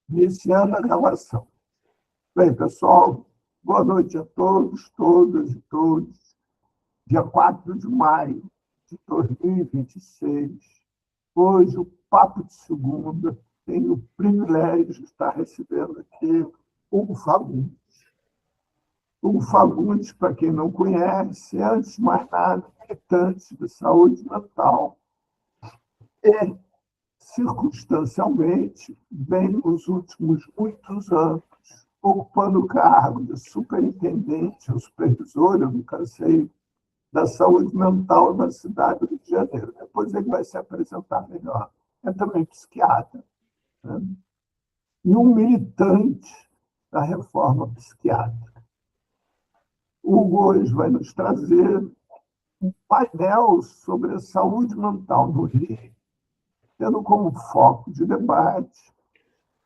iniciando a gravação. Bem, pessoal, boa noite a todos, todas e todos. Dia 4 de maio de 2026. Hoje, o Papo de Segunda tem o privilégio de estar recebendo aqui Hugo Fagundes. Hugo Fagundes, para quem não conhece, é, antes de mais nada, militante de saúde mental. E, circunstancialmente, vem nos últimos muitos anos ocupando o cargo de superintendente ou supervisor, eu nunca sei, da saúde mental na cidade do Rio de Janeiro. Depois ele vai se apresentar melhor. É também psiquiatra, né? E um militante da reforma psiquiátrica. O Hugo hoje vai nos trazer um painel sobre a saúde mental no Rio, tendo como foco de debate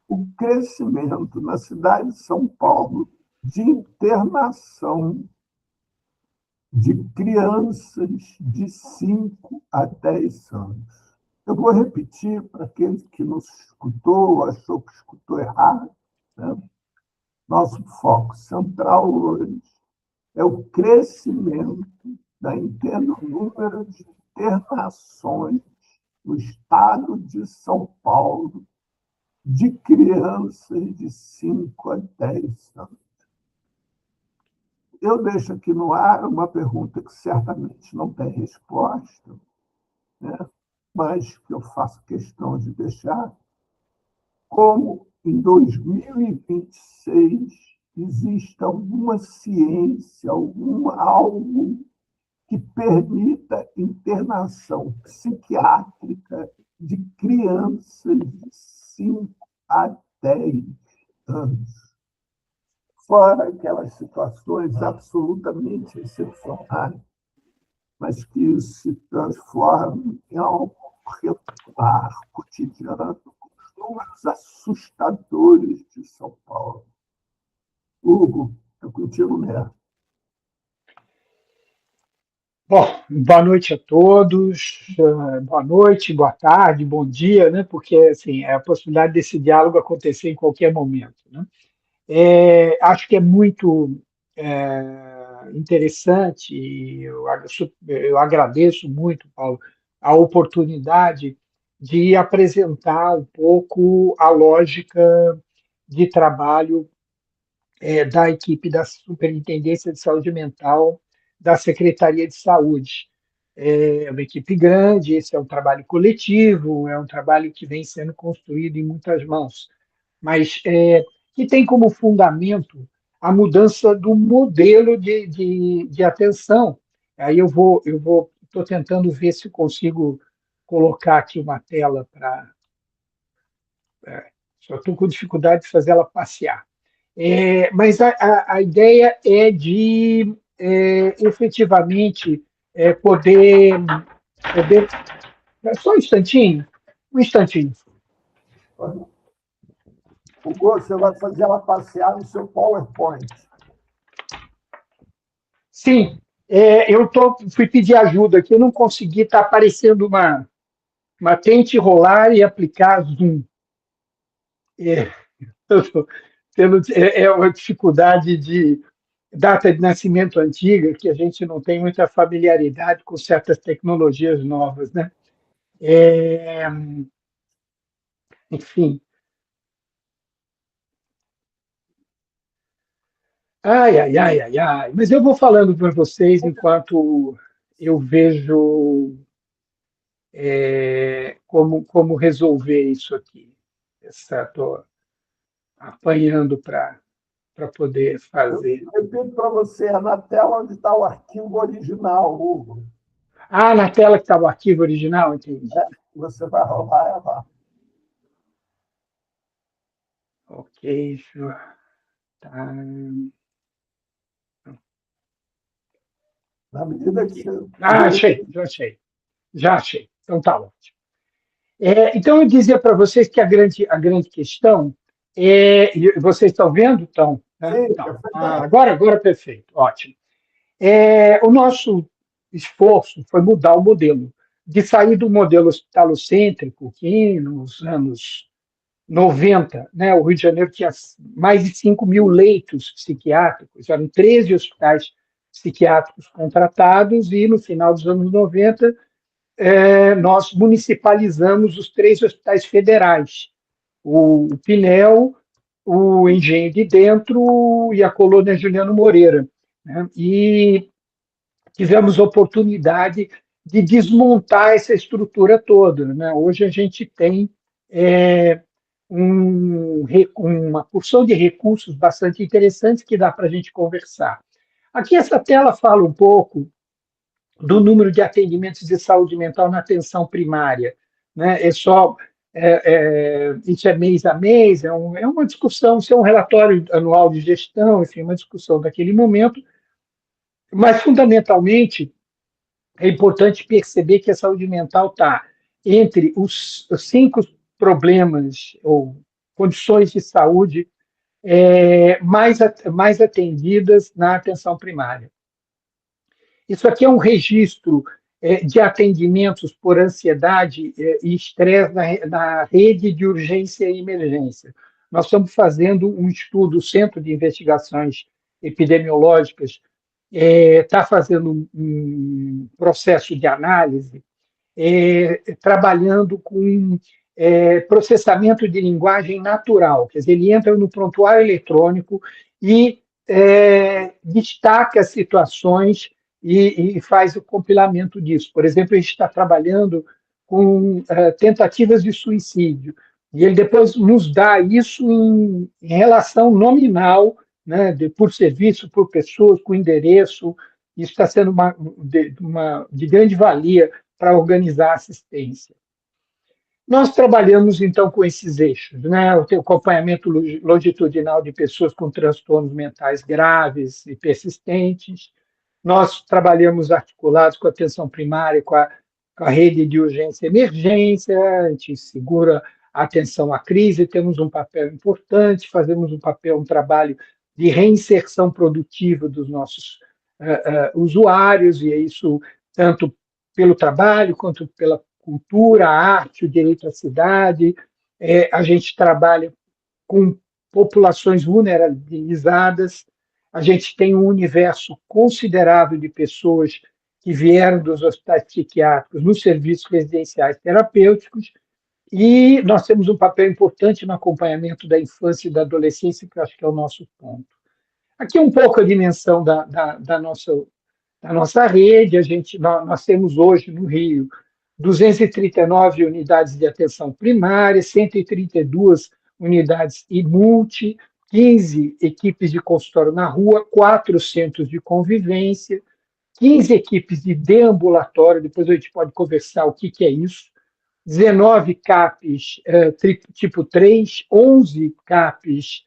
o crescimento na cidade de São Paulo de internação de crianças de 5 a 10 anos. Eu vou repetir para aquele que não escutou, achou que escutou errado, né? Nosso foco central hoje é o crescimento do número de internações no estado de São Paulo de crianças de 5 a 10 anos. Eu deixo aqui no ar uma pergunta que certamente não tem resposta, né? Mas que eu faço questão de deixar. Como em 2026 existe alguma ciência, algo que permita internação psiquiátrica de crianças de 5 a 10 anos? Fora aquelas situações absolutamente excepcionais, mas que se transformam em algo regular, cotidiano, com os números assustadores de São Paulo. Hugo, é contigo mesmo. Bom, boa noite a todos, boa noite, boa tarde, bom dia, né? Porque assim, é a possibilidade desse diálogo acontecer em qualquer momento, né? Acho que é muito interessante, e eu agradeço muito, Paulo, a oportunidade de apresentar um pouco a lógica de trabalho da equipe da Superintendência de Saúde Mental da Secretaria de Saúde. É uma equipe grande, esse é um trabalho coletivo, é um trabalho que vem sendo construído em muitas mãos, mas que tem como fundamento a mudança do modelo de atenção. Aí estou tentando ver se consigo colocar aqui uma tela para. Só estou com dificuldade de fazer ela passear. Mas a ideia é de efetivamente poder. Só um instantinho. Hugo, você vai fazer ela passear no seu PowerPoint. Sim, fui pedir ajuda aqui, eu não consegui, está aparecendo uma tente rolar e aplicar Zoom. É uma dificuldade de data de nascimento antiga, que a gente não tem muita familiaridade com certas tecnologias novas, né? Enfim. Ai, ai, ai, ai, ai. Mas eu vou falando para vocês enquanto eu vejo como resolver isso aqui. Estou apanhando para poder fazer. Eu repito para você, é na tela onde está o arquivo original, Hugo. Ah, na tela que está o arquivo original, entendi. Você vai rolar ela. Ok, tá. Na medida que você... Já achei. Então tá ótimo. Então eu dizia para vocês que a grande questão e vocês estão vendo? Estão, né? Sim, Então, agora perfeito, ótimo. O nosso esforço foi mudar o modelo, de sair do modelo hospitalocêntrico, que 90, né, o Rio de Janeiro tinha mais de 5 mil leitos psiquiátricos, eram 13 hospitais psiquiátricos contratados, e no final dos anos 90, nós municipalizamos os 3 hospitais federais, o Pinel, o Engenho de Dentro e a Colônia Juliano Moreira, né? E tivemos oportunidade de desmontar essa estrutura toda, né? Hoje a gente tem uma porção de recursos bastante interessantes que dá para a gente conversar. Aqui essa tela fala um pouco do número de atendimentos de saúde mental na atenção primária, né? Isso é mês a mês, é uma discussão, isso é um relatório anual de gestão, enfim, uma discussão daquele momento, mas fundamentalmente é importante perceber que a saúde mental está entre os 5 problemas ou condições de saúde mais atendidas na atenção primária. Isso aqui é um registro de atendimentos por ansiedade e estresse na rede de urgência e emergência. Nós estamos fazendo um estudo, o Centro de Investigações Epidemiológicas está fazendo um processo de análise, trabalhando com processamento de linguagem natural, quer dizer, ele entra no prontuário eletrônico e destaca situações e faz o compilamento disso. Por exemplo, a gente está trabalhando com tentativas de suicídio, e ele depois nos dá isso em relação nominal, né, por serviço, por pessoas, com endereço. Isso está sendo de grande valia para organizar a assistência. Nós trabalhamos, então, com esses eixos, né? O acompanhamento longitudinal de pessoas com transtornos mentais graves e persistentes. Nós trabalhamos articulados com a atenção primária, com a rede de urgência e emergência, a gente segura a atenção à crise, temos um papel importante, fazemos um trabalho de reinserção produtiva dos nossos usuários, e é isso tanto pelo trabalho quanto pela cultura, a arte, o direito à cidade. A gente trabalha com populações vulnerabilizadas, a gente tem um universo considerável de pessoas que vieram dos hospitais psiquiátricos nos serviços residenciais terapêuticos, e nós temos um papel importante no acompanhamento da infância e da adolescência, que eu acho que é o nosso ponto. Aqui um pouco a dimensão da nossa rede. Nós temos hoje no Rio 239 unidades de atenção primária, 132 unidades e multi, 15 equipes de consultório na rua, 4 centros de convivência, 15 equipes de deambulatório, depois a gente pode conversar o que é isso, 19 CAPs tipo 3, 11 CAPs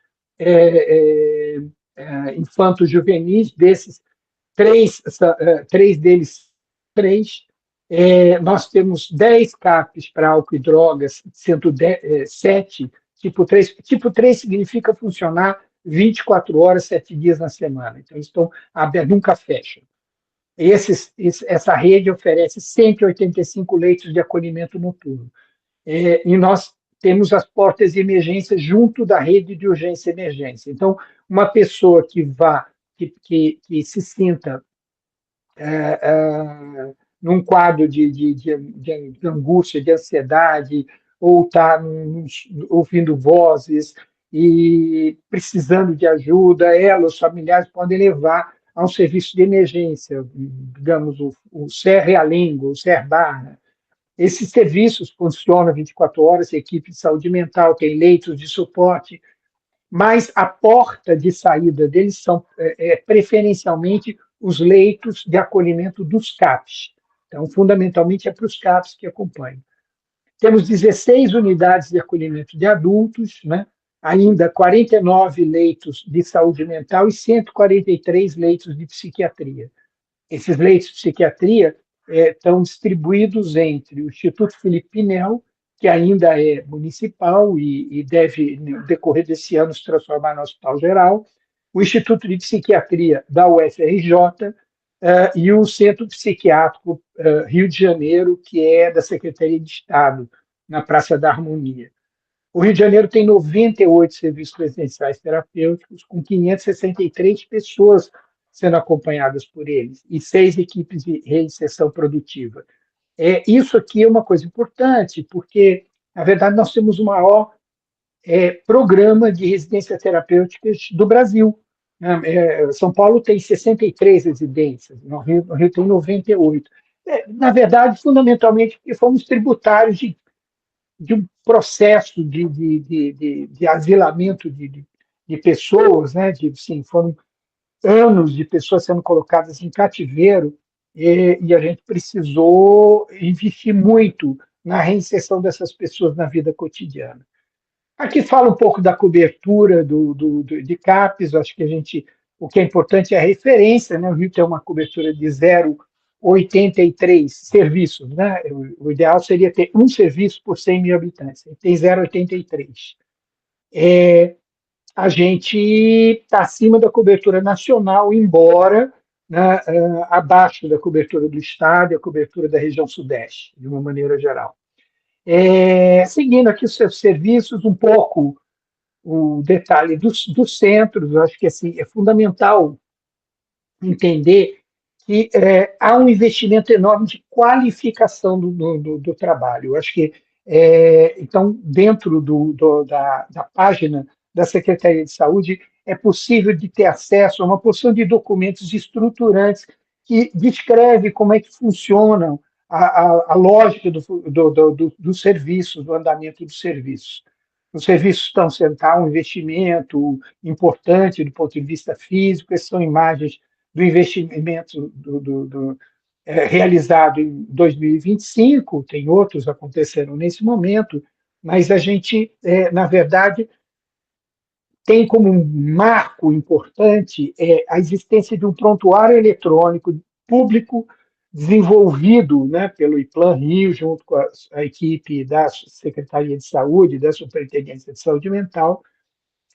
infanto-juvenis, desses, três deles, nós temos 10 CAPs para álcool e drogas, sendo 7, tipo 3. Tipo 3 significa funcionar 24 horas, 7 dias na semana. Então, eles estão abertos, nunca fecham. Essa rede oferece 185 leitos de acolhimento noturno. E nós temos as portas de emergência junto da rede de urgência e emergência. Então, uma pessoa que se sinta num quadro de angústia, de ansiedade, ou está ouvindo vozes e precisando de ajuda, ela, os familiares podem levar a um serviço de emergência, digamos, o SER Realengo, o SER Barra. Esses serviços funcionam 24 horas, a equipe de saúde mental tem leitos de suporte, mas a porta de saída deles são preferencialmente os leitos de acolhimento dos CAPs. Então, fundamentalmente, é para os CAPs que acompanham. Temos 16 unidades de acolhimento de adultos, né? Ainda 49 leitos de saúde mental e 143 leitos de psiquiatria. Esses leitos de psiquiatria estão distribuídos entre o Instituto Felipe Pinel, que ainda é municipal e deve, no decorrer desse ano, se transformar no Hospital Geral, o Instituto de Psiquiatria da UFRJ e o Centro Psiquiátrico Rio de Janeiro, que é da Secretaria de Estado, na Praça da Harmonia. O Rio de Janeiro tem 98 serviços residenciais terapêuticos, com 563 pessoas sendo acompanhadas por eles, e 6 equipes de reinserção produtiva. Isso aqui é uma coisa importante, porque, na verdade, nós temos o maior programa de residências terapêuticas do Brasil. São Paulo tem 63 residências, no Rio tem 98. Na verdade, fundamentalmente, porque fomos tributários de um processo de asilamento de pessoas, né? Assim, foram anos de pessoas sendo colocadas em cativeiro e a gente precisou investir muito na reinserção dessas pessoas na vida cotidiana. Aqui fala um pouco da cobertura de CAPES, acho que o que é importante é a referência, né? O Rio tem uma cobertura de 0,83 serviços, né? O ideal seria ter um serviço por 100 mil habitantes, tem 0,83. A gente está acima da cobertura nacional, embora, né, abaixo da cobertura do Estado e a cobertura da região Sudeste, de uma maneira geral. Seguindo aqui os seus serviços, um pouco o detalhe dos centros, eu acho que assim, é fundamental entender que há um investimento enorme de qualificação do trabalho. Eu acho que, então, dentro da página da Secretaria de Saúde, é possível de ter acesso a uma porção de documentos estruturantes que descreve como é que funcionam a lógica dos serviços, do andamento dos serviços. Os serviços estão sendo um investimento importante do ponto de vista físico, essas são imagens do investimento realizado em 2025, tem outros acontecendo nesse momento, mas a gente, na verdade, tem como um marco importante a existência de um prontuário eletrônico público desenvolvido, né, pelo IPLAN Rio, junto com a equipe da Secretaria de Saúde, da Superintendência de Saúde Mental,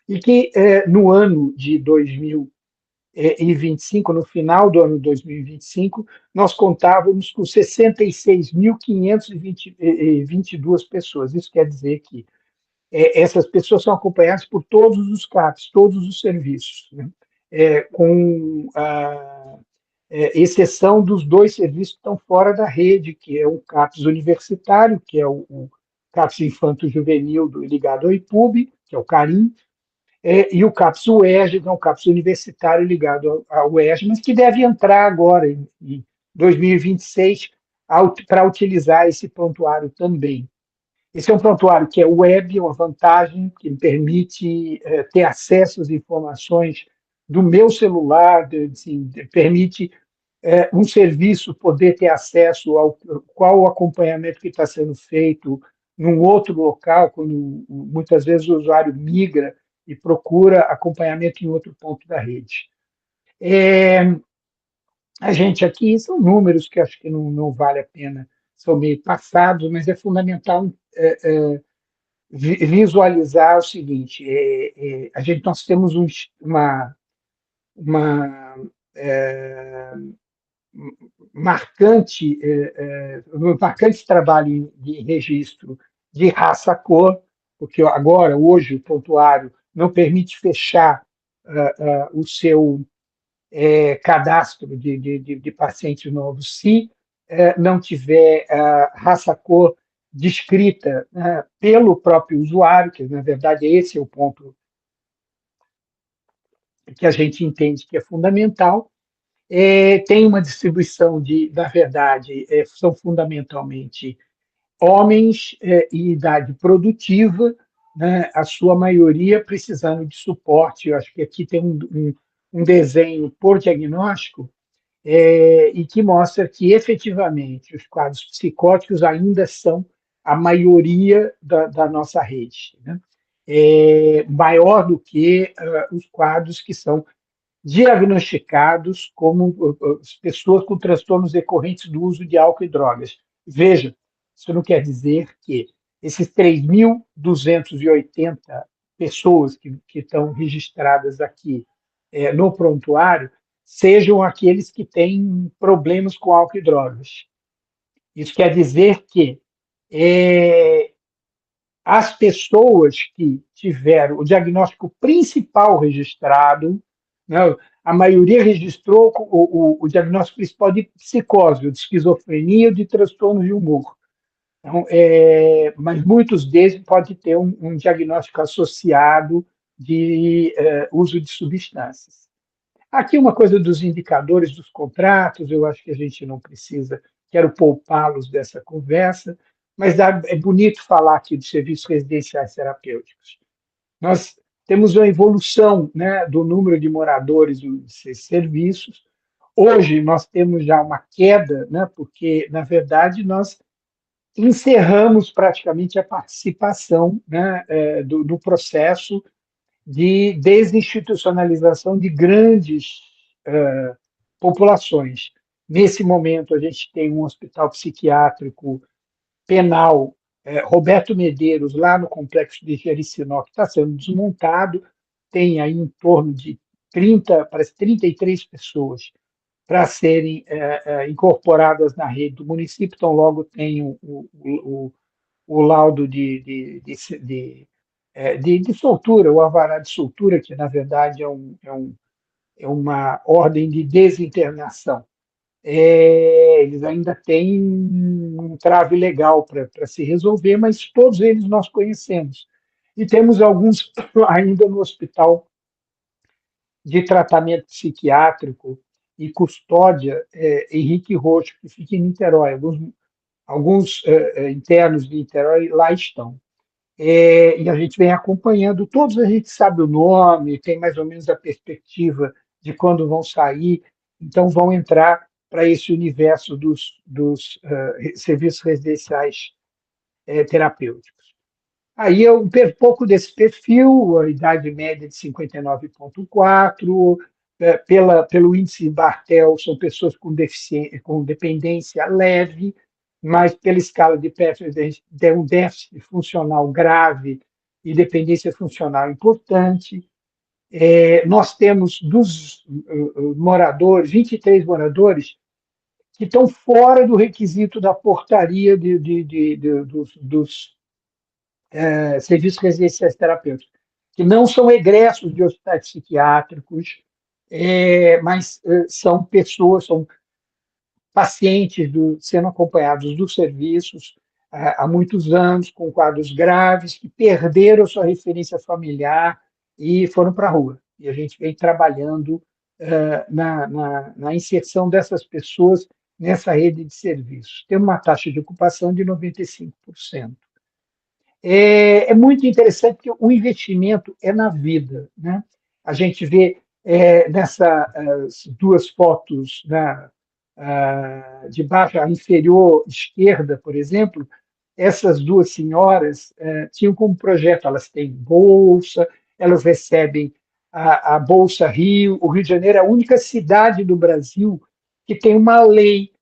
e que no ano de 2025, no final do ano de 2025, nós contávamos com 66.522 pessoas. Isso quer dizer que essas pessoas são acompanhadas por todos os CAPs, todos os serviços, né? Com a exceção dos 2 serviços que estão fora da rede, que é o CAPS universitário, que é o CAPS Infanto-Juvenil ligado ao IPUB, que é o CARIM, e o CAPS UERJ, que é um CAPS universitário ligado ao UERJ, mas que deve entrar agora, em 2026, para utilizar esse prontuário também. Esse é um prontuário que é web, uma vantagem que me permite ter acesso às informações do meu celular, assim, permite um serviço poder ter acesso ao qual o acompanhamento que está sendo feito num outro local, quando muitas vezes o usuário migra e procura acompanhamento em outro ponto da rede. A gente aqui, são números que acho que não vale a pena, são meio passados, mas é fundamental visualizar o seguinte: nós temos uma um marcante trabalho de registro de raça-cor, porque agora, hoje, o prontuário não permite fechar o seu cadastro de pacientes novos se não tiver raça-cor descrita pelo próprio usuário, que na verdade esse é o ponto que a gente entende que é fundamental. Tem uma distribuição na verdade, são fundamentalmente homens em idade produtiva, né, a sua maioria precisando de suporte. Eu acho que aqui tem um desenho por diagnóstico e que mostra que, efetivamente, os quadros psicóticos ainda são a maioria da nossa rede, né? Maior do que os quadros que são diagnosticados como pessoas com transtornos decorrentes do uso de álcool e drogas. Veja, isso não quer dizer que esses 3.280 pessoas que estão registradas aqui no prontuário sejam aqueles que têm problemas com álcool e drogas. Isso quer dizer que as pessoas que tiveram o diagnóstico principal registrado, né, a maioria registrou o diagnóstico principal de psicose, ou de esquizofrenia, ou de transtorno de humor. Então, mas muitos deles podem ter um diagnóstico associado de uso de substâncias. Aqui uma coisa dos indicadores dos contratos, eu acho que a gente não precisa, quero poupá-los dessa conversa, mas é bonito falar aqui dos serviços residenciais terapêuticos. Nós temos uma evolução, né, do número de moradores desses serviços. Hoje nós temos já uma queda, né, porque, na verdade, nós encerramos praticamente a participação, né, do processo de desinstitucionalização de grandes populações. Nesse momento, a gente tem um hospital psiquiátrico penal, Roberto Medeiros, lá no complexo de Jericinó, que está sendo desmontado, tem aí em torno de 30, parece 33 pessoas para serem incorporadas na rede do município, então logo tem o laudo de soltura, o alvará de soltura, que na verdade é uma ordem de desinternação. Eles ainda têm um trave legal para se resolver, mas todos eles nós conhecemos. E temos alguns ainda no hospital de tratamento psiquiátrico e custódia Henrique Roxo, que fica em Niterói. Alguns internos de Niterói lá estão. E a gente vem acompanhando, todos a gente sabe o nome, tem mais ou menos a perspectiva de quando vão sair, então vão entrar para esse universo dos serviços residenciais terapêuticos. Aí um pouco desse perfil, a idade média de 59,4, pelo índice Bartel, são pessoas com dependência leve, mas pela escala de Pfeffer, tem um déficit funcional grave e dependência funcional importante. Nós temos dos moradores, 23 moradores, que estão fora do requisito da portaria dos serviços residenciais terapêuticos, que não são egressos de hospitais psiquiátricos, mas são pessoas, são pacientes sendo acompanhados dos serviços há muitos anos, com quadros graves, que perderam sua referência familiar e foram para a rua. E a gente vem trabalhando na inserção dessas pessoas nessa rede de serviços. Tem uma taxa de ocupação de 95%. É muito interessante porque o investimento é na vida, né? A gente vê nessas duas fotos, né, de baixo, a inferior esquerda, por exemplo, essas duas senhoras tinham como projeto, elas têm bolsa, elas recebem a Bolsa Rio. O Rio de Janeiro é a única cidade do Brasil que tem uma lei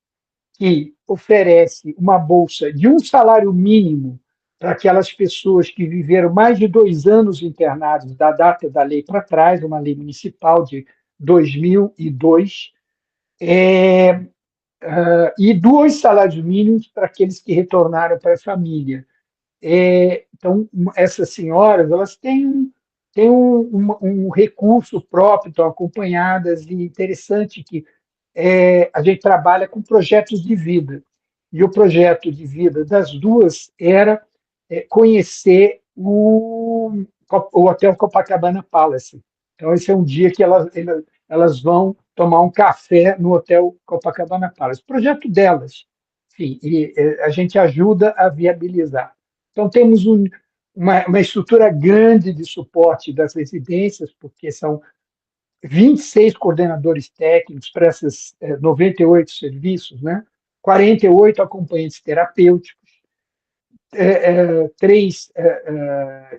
que oferece uma bolsa de um salário mínimo para aquelas pessoas que viveram mais de 2 anos internados da data da lei para trás, uma lei municipal de 2002, e 2 salários mínimos para aqueles que retornaram para a família. Então, essas senhoras, elas têm um recurso próprio, estão acompanhadas, e interessante que a gente trabalha com projetos de vida. E o projeto de vida das duas era conhecer o Hotel Copacabana Palace. Então, esse é um dia que elas vão tomar um café no Hotel Copacabana Palace. Projeto delas. Enfim, e a gente ajuda a viabilizar. Então, temos uma estrutura grande de suporte das residências, porque são 26 coordenadores técnicos para esses 98 serviços, né? 48 acompanhantes terapêuticos, 3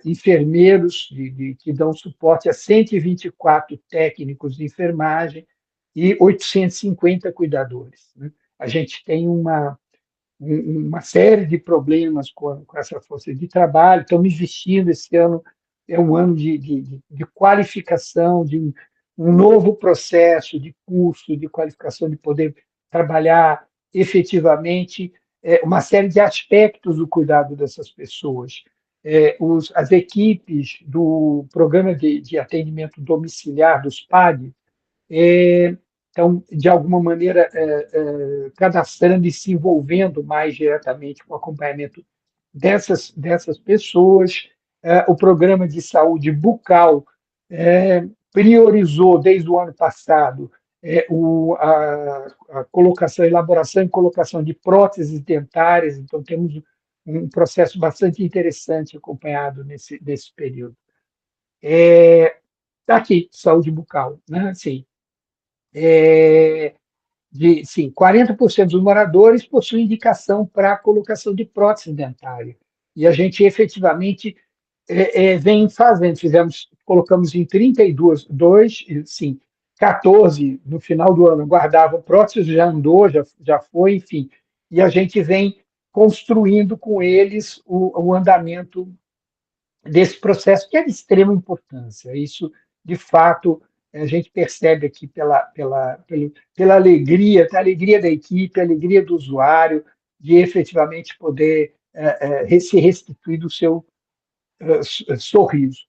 enfermeiros que dão suporte a 124 técnicos de enfermagem e 850 cuidadores, né? A gente tem uma série de problemas com essa força de trabalho, estamos investindo esse ano, é um ano de qualificação, de um novo processo de curso, de qualificação, de poder trabalhar efetivamente uma série de aspectos do cuidado dessas pessoas. as equipes do Programa de Atendimento Domiciliar, dos PAD, estão, de alguma maneira, cadastrando e se envolvendo mais diretamente com o acompanhamento dessas pessoas. O programa de saúde bucal priorizou, desde o ano passado, a colocação, elaboração e colocação de próteses dentárias, então temos um processo bastante interessante acompanhado nesse período. Está aqui, saúde bucal, né? Assim, sim, 40% dos moradores possuem indicação para a colocação de prótese dentária. E a gente efetivamente vem fazendo, colocamos em 32, sim, 14 no final do ano guardavam prótese, já andou, já foi, enfim. E a gente vem construindo com eles o andamento desse processo, que é de extrema importância. Isso, de fato, a gente percebe aqui pela alegria, a alegria da equipe, a alegria do usuário, de efetivamente poder se restituir do seu sorriso.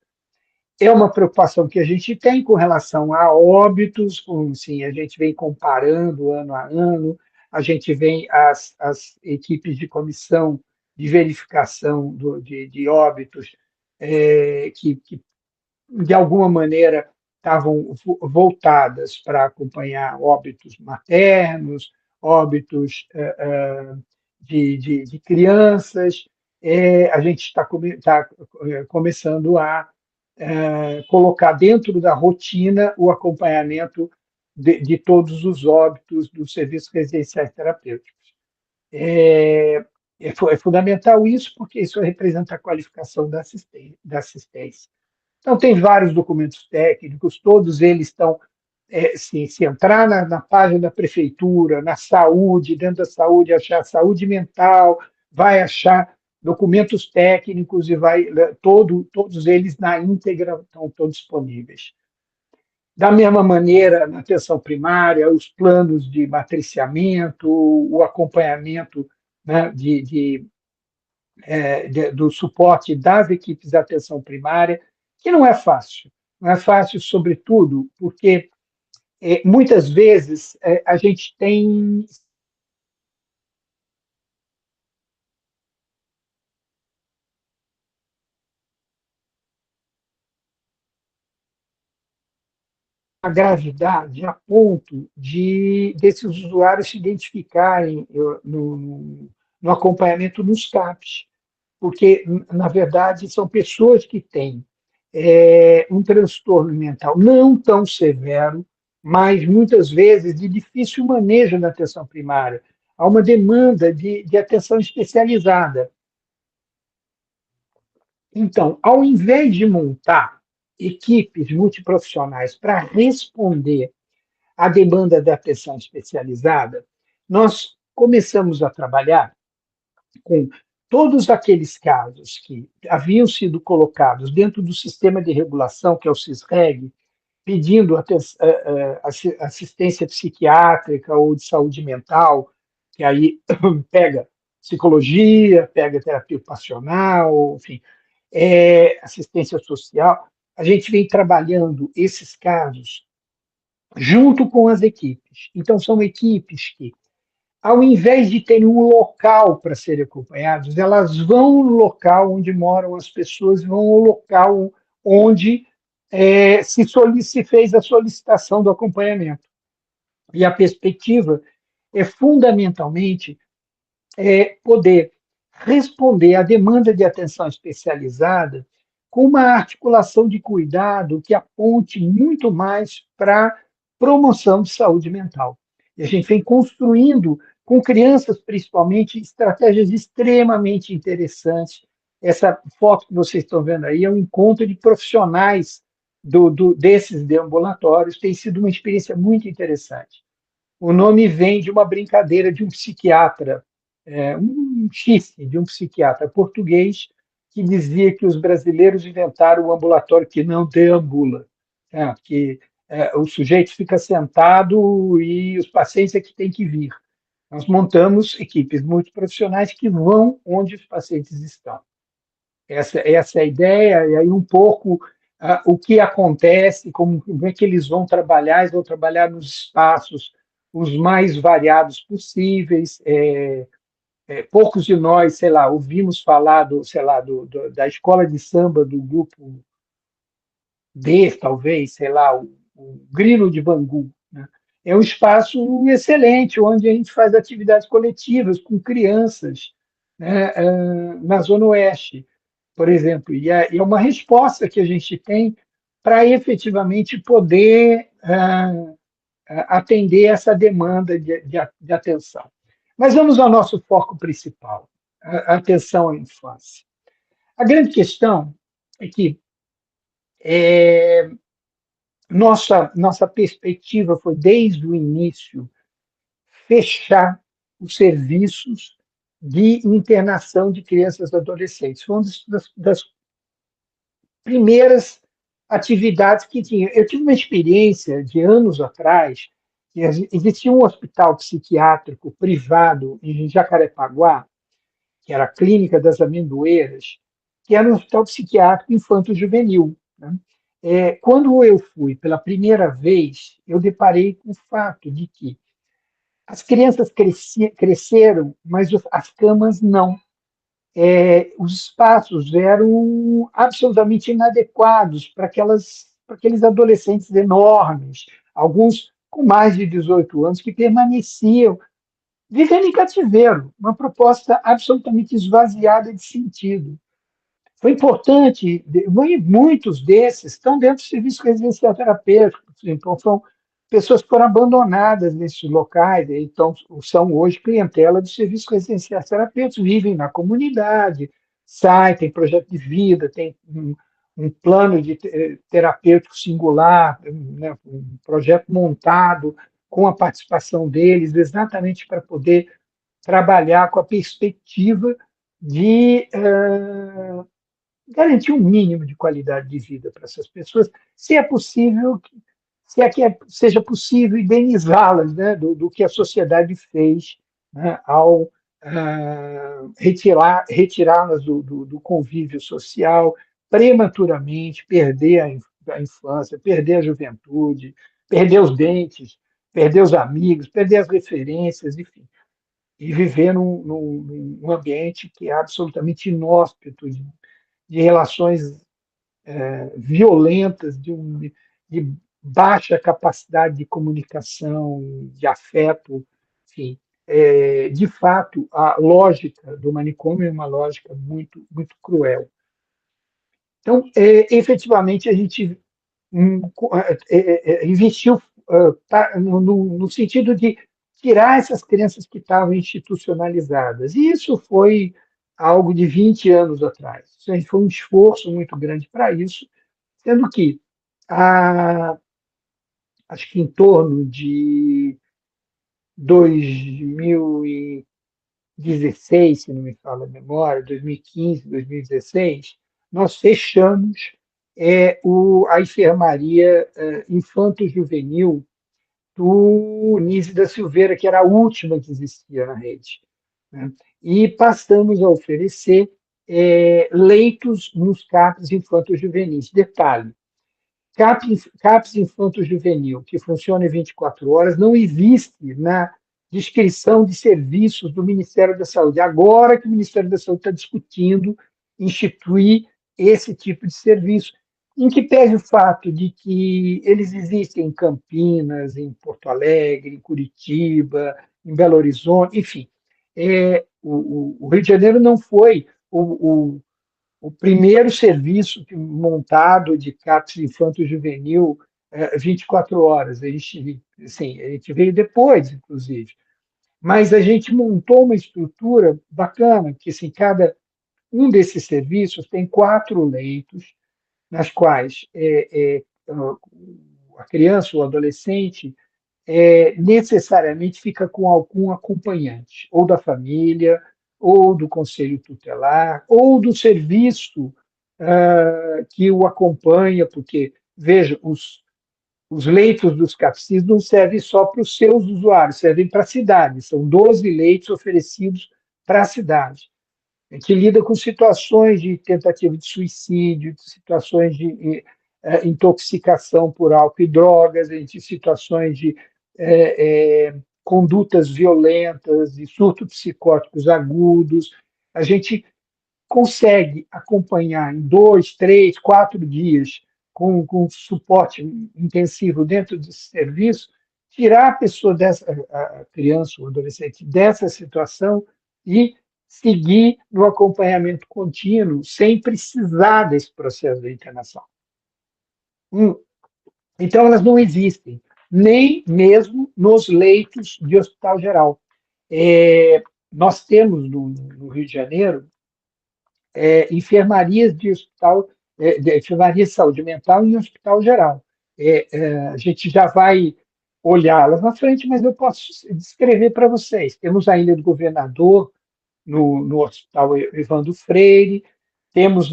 É uma preocupação que a gente tem com relação a óbitos, sim, a gente vem comparando ano a ano, a gente vem as equipes de comissão de verificação de óbitos, que, de alguma maneira, estavam voltadas para acompanhar óbitos maternos, óbitos de crianças. A gente está começando a colocar dentro da rotina o acompanhamento de todos os óbitos dos serviços residenciais terapêuticos. É fundamental isso, porque isso representa a qualificação da assistência. Então, tem vários documentos técnicos, todos eles estão, se entrar na página da prefeitura, na saúde, dentro da saúde, achar saúde mental, vai achar documentos técnicos e todos eles na íntegra estão todos disponíveis. Da mesma maneira, na atenção primária, os planos de matriciamento, o acompanhamento, né, do suporte das equipes de atenção primária, que não é fácil. Não é fácil, sobretudo, porque muitas vezes a gente tem a gravidade a ponto desses usuários se identificarem no acompanhamento nos CAPs, porque, na verdade, são pessoas que têm um transtorno mental não tão severo, mas muitas vezes de difícil manejo na atenção primária. Há uma demanda de atenção especializada. Então, ao invés de montar equipes multiprofissionais para responder à demanda da atenção especializada, nós começamos a trabalhar com todos aqueles casos que haviam sido colocados dentro do sistema de regulação, que é o SISREG, pedindo assistência psiquiátrica ou de saúde mental, que aí pega psicologia, pega terapia ocupacional, enfim, assistência social. A gente vem trabalhando esses casos junto com as equipes. Então, são equipes que, ao invés de terem um local para serem acompanhados, elas vão no local onde moram as pessoas, vão ao local onde se fez a solicitação do acompanhamento. E a perspectiva é, fundamentalmente, poder responder à demanda de atenção especializada com uma articulação de cuidado que aponte muito mais para a promoção de saúde mental. E a gente vem construindo, com crianças principalmente, estratégias extremamente interessantes. Essa foto que vocês estão vendo aí é um encontro de profissionais desses deambulatórios, tem sido uma experiência muito interessante. O nome vem de uma brincadeira de um psiquiatra, um xiste de um psiquiatra português que dizia que os brasileiros inventaram o ambulatório que não deambula, que o sujeito fica sentado e os pacientes é que têm que vir. Nós montamos equipes multiprofissionais que vão onde os pacientes estão. Essa é a ideia, e aí um pouco o que acontece, como é que eles vão trabalhar, eles vão trabalhar nos espaços os mais variados possíveis. Poucos de nós, sei lá, ouvimos falar sei lá, da escola de samba do grupo D, talvez, sei lá, o Grilo de Bangu, né? É um espaço excelente, onde a gente faz atividades coletivas com crianças, né, na Zona Oeste, por exemplo. E é uma resposta que a gente tem para efetivamente poder atender essa demanda de atenção. Mas vamos ao nosso foco principal, a atenção à infância. A grande questão é que nossa perspectiva foi, desde o início, fechar os serviços de internação de crianças e adolescentes. Foi uma das primeiras atividades que tinha. Eu tive uma experiência de anos atrás, que existia um hospital psiquiátrico privado em Jacarepaguá, que era a Clínica das Amendoeiras, que era um hospital psiquiátrico infanto-juvenil, né? Quando eu fui pela primeira vez, eu deparei com o fato de que as crianças cresceram, mas as camas não. Os espaços eram absolutamente inadequados para aqueles adolescentes enormes, alguns com mais de 18 anos, que permaneciam vivendo em cativeiro, uma proposta absolutamente esvaziada de sentido. Foi importante, muitos desses estão dentro do serviço residencial terapêutico, então são pessoas que foram abandonadas nesses locais, então são hoje clientela do serviço residencial terapêutico, vivem na comunidade, saem, tem projeto de vida, tem um plano de terapêutico singular, né, um projeto montado com a participação deles, exatamente para poder trabalhar com a perspectiva de garantir um mínimo de qualidade de vida para essas pessoas, se é possível, seja possível indenizá-las, né, do que a sociedade fez, né, ao retirá-las do convívio social prematuramente, perder a infância, perder a juventude, perder os dentes, perder os amigos, perder as referências, enfim, e viver num ambiente que é absolutamente inóspito, de relações violentas, de baixa capacidade de comunicação, de afeto, enfim. De fato, a lógica do manicômio é uma lógica muito, muito cruel. Então, efetivamente, a gente investiu no sentido de tirar essas crianças que estavam institucionalizadas. E isso foi algo de 20 anos atrás. Foi um esforço muito grande para isso, sendo que, acho que em torno de 2016, se não me falha a memória, 2015, 2016, nós fechamos a enfermaria infanto-juvenil do Nise da Silveira, que era a última que existia na rede, né? E passamos a oferecer leitos nos CAPs infanto-juvenis. Detalhe, CAPs infanto-juvenil, que funciona em 24 horas, não existe na descrição de serviços do Ministério da Saúde. Agora que o Ministério da Saúde está discutindo instituir esse tipo de serviço, em que pese o fato de que eles existem em Campinas, em Porto Alegre, em Curitiba, em Belo Horizonte, enfim. O Rio de Janeiro não foi o primeiro serviço montado de CAPS infanto-juvenil 24 horas. A gente veio depois, inclusive. Mas a gente montou uma estrutura bacana, que assim, cada um desses serviços tem 4 leitos, nas quais a criança ou adolescente necessariamente fica com algum acompanhante, ou da família, ou do conselho tutelar, ou do serviço que o acompanha, porque, veja, os leitos dos CAPCIS não servem só para os seus usuários, servem para a cidade, são 12 leitos oferecidos para a cidade. que lida com situações de tentativa de suicídio, de situações de intoxicação por álcool e drogas, de situações de condutas violentas, de surtos psicóticos agudos. A gente consegue acompanhar em 2, 3, 4 dias, com suporte intensivo dentro desse serviço, tirar a pessoa a criança ou adolescente dessa situação e seguir no acompanhamento contínuo, sem precisar desse processo de internação. Então, elas não existem, nem mesmo nos leitos de hospital geral. Nós temos, no Rio de Janeiro, enfermarias de hospital, de enfermaria de saúde mental em hospital geral. A gente já vai olhá-las na frente, mas eu posso descrever para vocês. Temos a Ilha do Governador, no Hospital Evandro Freire, temos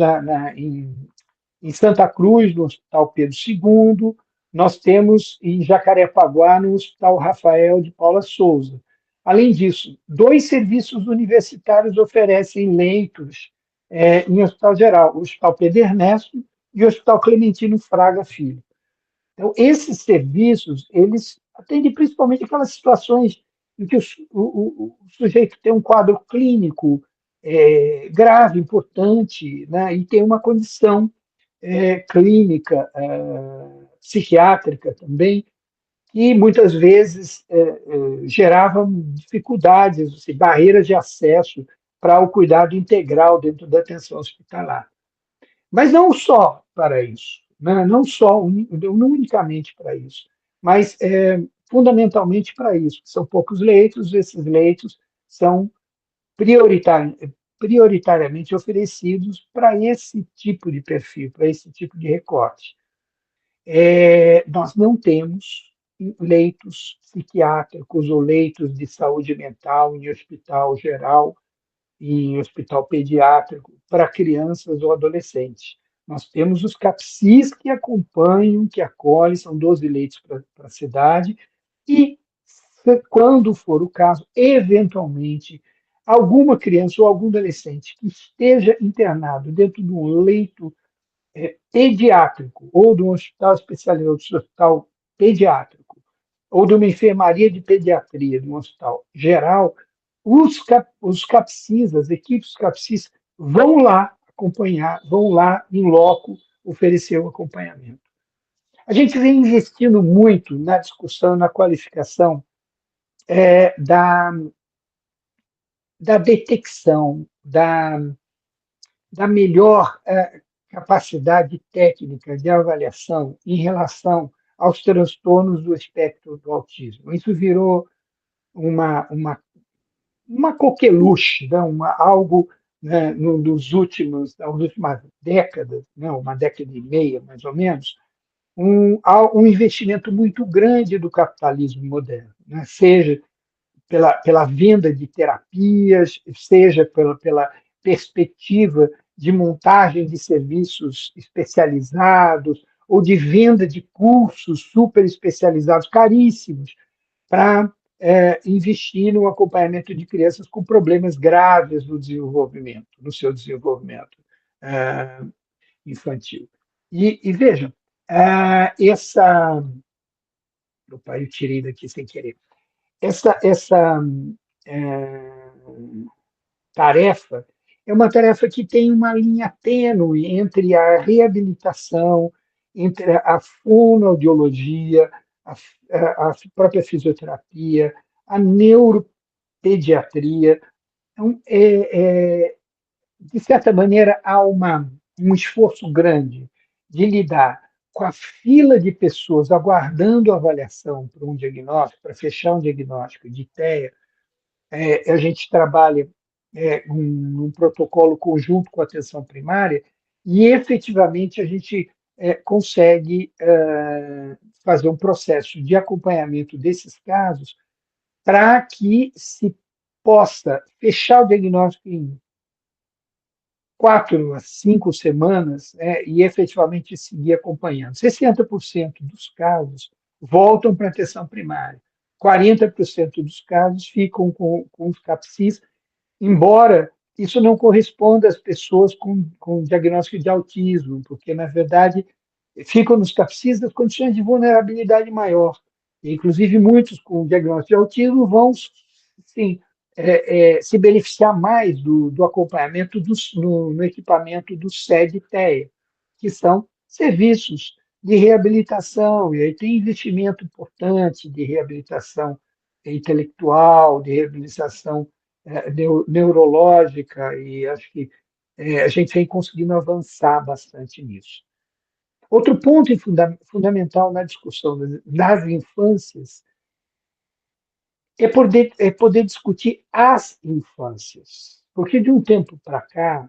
em Santa Cruz, no Hospital Pedro II, nós temos em Jacarepaguá, no Hospital Rafael de Paula Souza. Além disso, 2 serviços universitários oferecem leitos em hospital geral, o Hospital Pedro Ernesto e o Hospital Clementino Fraga Filho. Então, esses serviços, eles atendem principalmente aquelas situações em que o sujeito tem um quadro clínico grave, importante, né, e tem uma condição clínica, psiquiátrica também, que muitas vezes geravam dificuldades, assim, barreiras de acesso para o cuidado integral dentro da atenção hospitalar. Mas não só para isso, né? Não unicamente para isso, mas fundamentalmente para isso. São poucos leitos, esses leitos são prioritariamente oferecidos para esse tipo de perfil, para esse tipo de recorte. Nós não temos leitos psiquiátricos ou leitos de saúde mental em hospital geral e em hospital pediátrico para crianças ou adolescentes. Nós temos os CAPSIs que acompanham, que acolhem, são 12 leitos para a cidade, e, quando for o caso, eventualmente, alguma criança ou algum adolescente que esteja internado dentro de um leito pediátrico, ou de um hospital especializado, de um hospital pediátrico, ou de uma enfermaria de pediatria, de um hospital geral, os CAPSIs, as equipes CAPSIs, vão lá acompanhar, vão lá em loco oferecer o acompanhamento. A gente vem investindo muito na discussão, na qualificação da detecção, da melhor capacidade técnica de avaliação em relação aos transtornos do espectro do autismo. Isso virou uma coqueluche, né? Algo, né, das últimas décadas, né? Uma década e meia, mais ou menos, um investimento muito grande do capitalismo moderno, né? Seja pela venda de terapias, seja pela perspectiva de montagem de serviços especializados ou de venda de cursos super especializados, caríssimos, para investir no acompanhamento de crianças com problemas graves no seu desenvolvimento infantil. E vejam, opa, eu tirei daqui sem querer. Essa tarefa é uma tarefa que tem uma linha tênue entre a reabilitação, entre a fonoaudiologia, a própria fisioterapia, a neuropediatria. Então, de certa maneira, há um esforço grande de lidar com a fila de pessoas aguardando a avaliação para um diagnóstico, para fechar um diagnóstico de TEA. A gente trabalha um protocolo conjunto com a atenção primária e, efetivamente, a gente consegue fazer um processo de acompanhamento desses casos para que se possa fechar o diagnóstico em 4 a 5 semanas e, efetivamente, seguir acompanhando. 60% dos casos voltam para a atenção primária. 40% dos casos ficam com os CAPSIs, embora isso não corresponde às pessoas com diagnóstico de autismo, porque, na verdade, ficam nos CAPCIs das condições de vulnerabilidade maior. Inclusive, muitos com diagnóstico de autismo vão, sim, se beneficiar mais do acompanhamento no equipamento do SED-TEA, que são serviços de reabilitação, e aí tem investimento importante de reabilitação intelectual, de reabilitação neurológica, e acho que a gente vem conseguindo avançar bastante nisso. Outro ponto fundamental na discussão das infâncias é poder discutir as infâncias, porque de um tempo para cá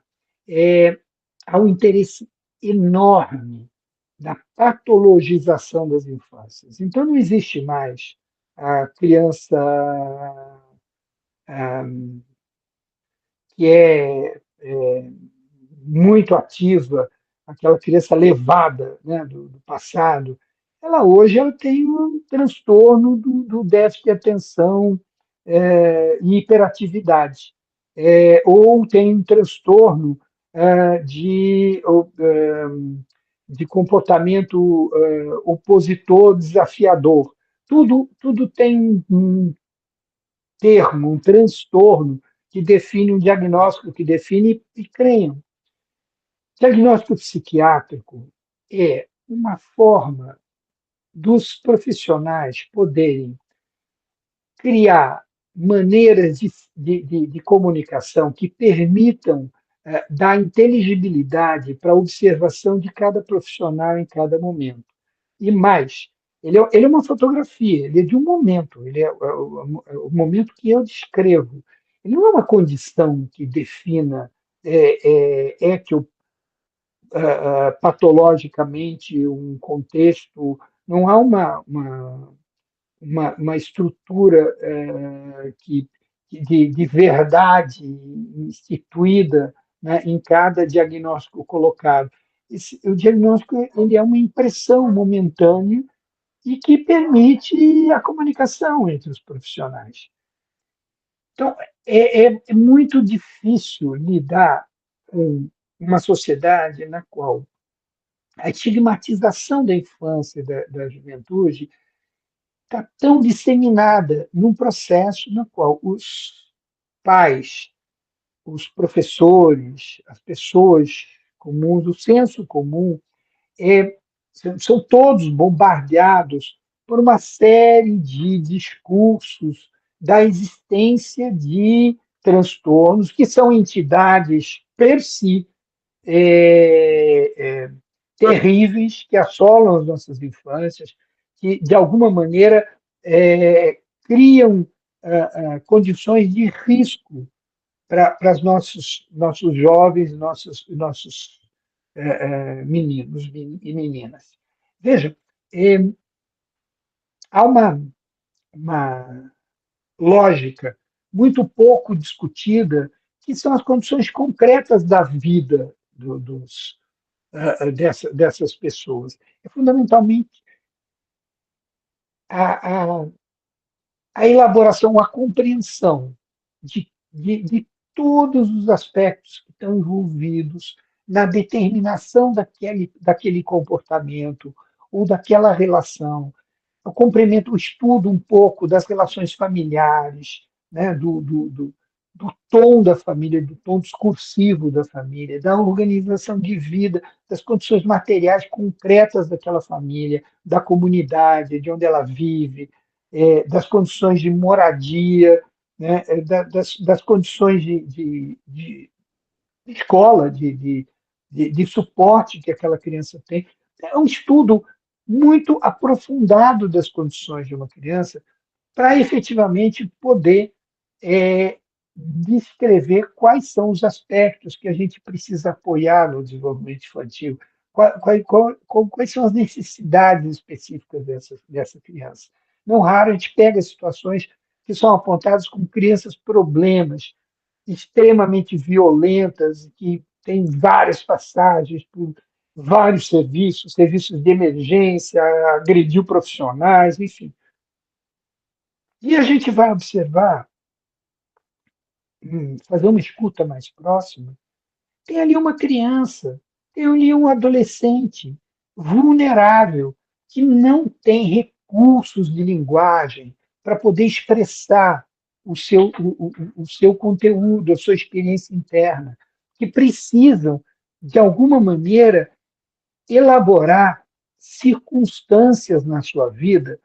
há um interesse enorme da patologização das infâncias. Então, não existe mais a criança ah, que é muito ativa, aquela criança levada, né, do passado, ela hoje tem um transtorno do déficit de atenção e hiperatividade, ou tem um transtorno de comportamento opositor desafiador. Tudo tem um termo, um transtorno que define um diagnóstico, que define, e creiam, diagnóstico psiquiátrico é uma forma dos profissionais poderem criar maneiras de comunicação que permitam dar inteligibilidade para a observação de cada profissional em cada momento. E mais, ele é uma fotografia, ele é de um momento, ele é o momento que eu descrevo. Ele não é uma condição que defina que patologicamente um contexto, não há uma estrutura de verdade instituída, né, em cada diagnóstico colocado. O diagnóstico ele é uma impressão momentânea e que permite a comunicação entre os profissionais. Então, é muito difícil lidar com uma sociedade na qual a estigmatização da infância e da juventude está tão disseminada num processo no qual os pais, os professores, as pessoas comuns, o senso comum, é, são todos bombardeados por uma série de discursos da existência de transtornos, que são entidades per si terríveis, que assolam as nossas infâncias, que, de alguma maneira, criam condições de risco para os nossos jovens, nossos meninos e meninas. Veja, há uma lógica muito pouco discutida, que são as condições concretas da vida dessas pessoas. É fundamentalmente a, a elaboração, a compreensão de todos os aspectos que estão envolvidos na determinação daquele comportamento ou daquela relação. Eu cumprimento o estudo um pouco das relações familiares, né, do tom da família, do tom discursivo da família, da organização de vida, das condições materiais concretas daquela família, da comunidade, de onde ela vive, das condições de moradia, né, das condições de escola, de suporte que aquela criança tem. É um estudo muito aprofundado das condições de uma criança para efetivamente poder descrever quais são os aspectos que a gente precisa apoiar no desenvolvimento infantil, quais são as necessidades específicas dessa criança. Não raro a gente pega situações que são apontadas como crianças problemas, extremamente violentas, que têm várias passagens por vários serviços de emergência, agrediu profissionais, enfim. E a gente vai observar fazer uma escuta mais próxima, tem ali uma criança, tem ali um adolescente vulnerável que não tem recursos de linguagem para poder expressar o seu conteúdo, a sua experiência interna, que precisam, de alguma maneira, elaborar circunstâncias na sua vida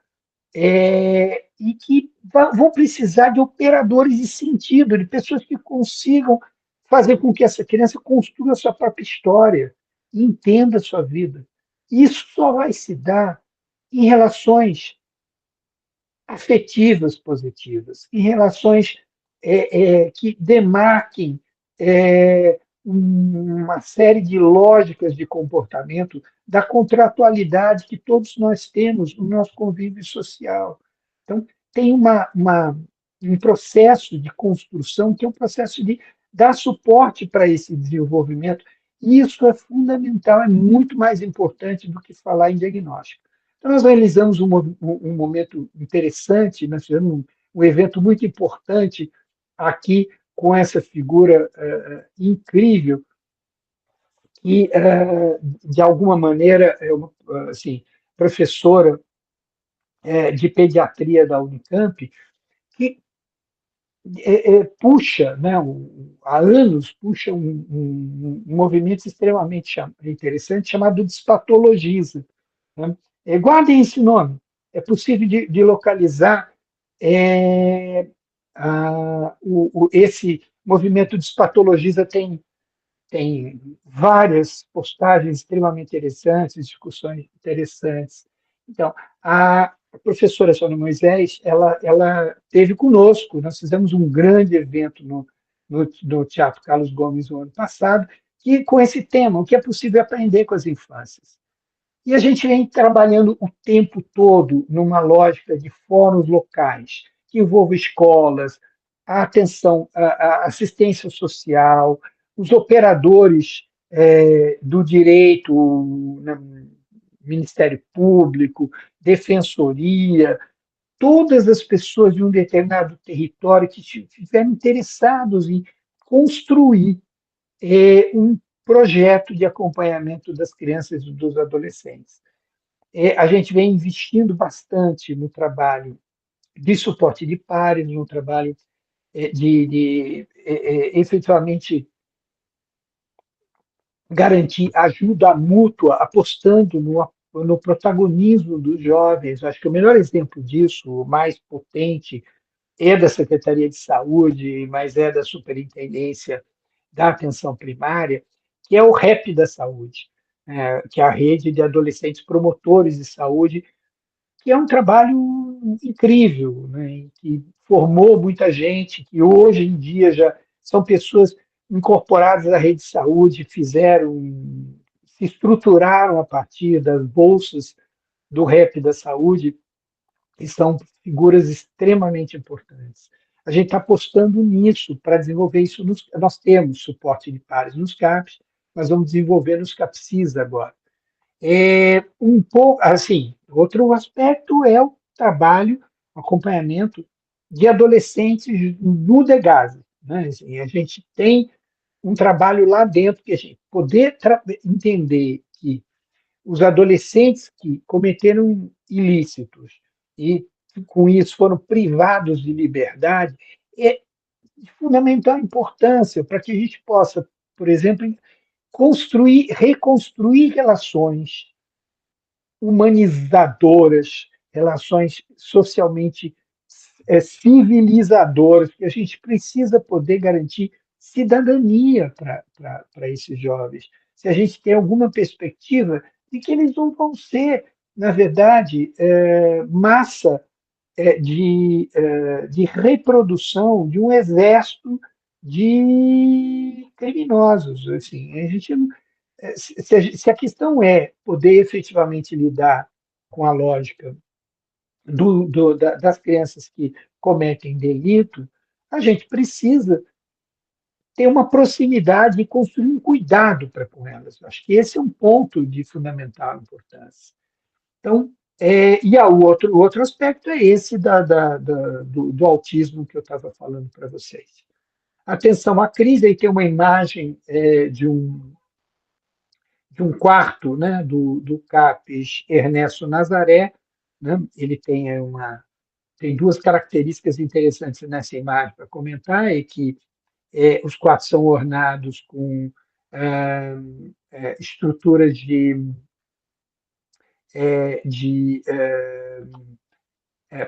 e que vão precisar de operadores de sentido, de pessoas que consigam fazer com que essa criança construa a sua própria história e entenda a sua vida. Isso só vai se dar em relações afetivas positivas, em relações que demarquem uma série de lógicas de comportamento da contratualidade que todos nós temos no nosso convívio social. Então, tem um processo de construção que é um processo de dar suporte para esse desenvolvimento, e isso é fundamental, é muito mais importante do que falar em diagnóstico. Então, nós realizamos um momento interessante, nós fizemos um evento muito importante aqui com essa figura incrível que, de alguma maneira, é uma assim, professora de pediatria da Unicamp, que puxa, né, há anos, puxa um movimento extremamente interessante chamado Despatologiza. Né? Guardem esse nome. É possível de localizar esse movimento Despatologiza tem várias postagens extremamente interessantes, discussões interessantes. Então, a professora Sônia Moisés, ela teve conosco, nós fizemos um grande evento no Teatro Carlos Gomes no ano passado, que, com esse tema, o que é possível aprender com as infâncias. E a gente vem trabalhando o tempo todo numa lógica de fóruns locais, que envolve escolas, a atenção, a assistência social, os operadores do direito, né, Ministério Público, Defensoria, todas as pessoas de um determinado território que estiverem interessados em construir um projeto de acompanhamento das crianças e dos adolescentes. A gente vem investindo bastante no trabalho de suporte de pares, no trabalho de efetivamente garantir ajuda mútua, apostando no protagonismo dos jovens. Acho que o melhor exemplo disso, o mais potente, é da Secretaria de Saúde, mas é da Superintendência da Atenção Primária, que é o REP da Saúde, que é a Rede de Adolescentes Promotores de Saúde, que é um trabalho incrível, né, que formou muita gente, que hoje em dia já são pessoas incorporadas à rede de saúde, se estruturaram a partir das bolsas do REP da Saúde, que são figuras extremamente importantes. A gente está apostando nisso para desenvolver isso. Nós temos suporte de pares nos CAPs, nós vamos desenvolver nos CAPCIS agora. Um pouco, assim, outro aspecto é o trabalho, o acompanhamento de adolescentes no DEGASE. Né? Assim, a gente tem um trabalho lá dentro que a gente poder entender que os adolescentes que cometeram ilícitos e com isso foram privados de liberdade é de fundamental importância para que a gente possa, por exemplo, reconstruir relações humanizadoras, relações socialmente civilizadoras, porque a gente precisa poder garantir cidadania para esses jovens. Se a gente tem alguma perspectiva de que eles não vão ser, na verdade, massa de reprodução de um exército de criminosos. Assim, a gente não, se a questão é poder efetivamente lidar com a lógica das crianças que cometem delito, a gente precisa ter uma proximidade e construir um cuidado para com elas. Eu acho que esse é um ponto de fundamental importância. Então, o outro aspecto é esse do autismo que eu estava falando para vocês. Atenção à crise, aí tem uma imagem de um quarto, né, do CAPES Ernesto Nazaré, né? Ele tem duas características interessantes nessa imagem para comentar, é que os quartos são ornados com estruturas de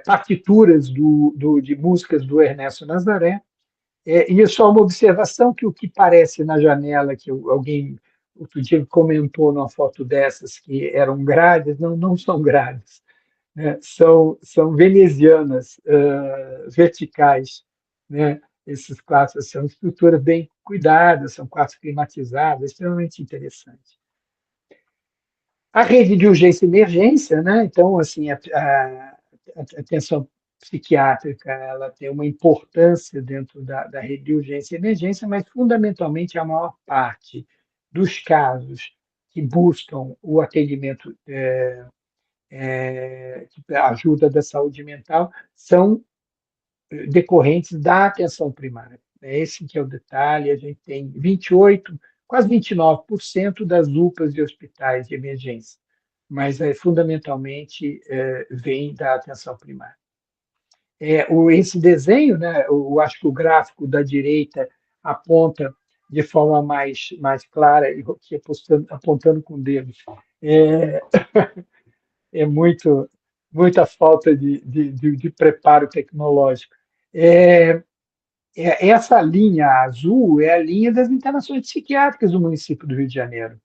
partituras de músicas do Ernesto Nazaré. E é só uma observação que o que parece na janela, que alguém outro dia comentou numa foto dessas, que eram grades, não são grades, né? São venezianas, verticais, né? Esses quartos são estruturas bem cuidadas, são quartos climatizados, extremamente interessante. A rede de urgência e emergência, né? Então, assim, a atenção psiquiátrica, ela tem uma importância dentro da rede de urgência e emergência, mas fundamentalmente a maior parte dos casos que buscam o atendimento, a ajuda da saúde mental, são decorrentes da atenção primária. É esse que é o detalhe. A gente tem 28, quase 29% das UPAs e hospitais de emergência, mas fundamentalmente vem da atenção primária. Esse desenho, né, eu acho que o gráfico da direita aponta de forma mais clara, que apontando com o dedo, é, é muita falta de preparo tecnológico. É, Essa linha azul é a linha das internações psiquiátricas do município do Rio de Janeiro.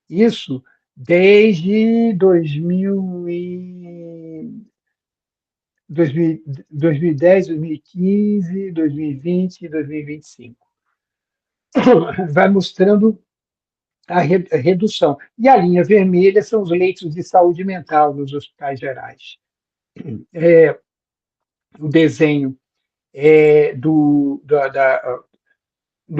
Isso desde 2010, 2015, 2020 e 2025. Vai mostrando a redução. E a linha vermelha são os leitos de saúde mental nos hospitais gerais. O desenho do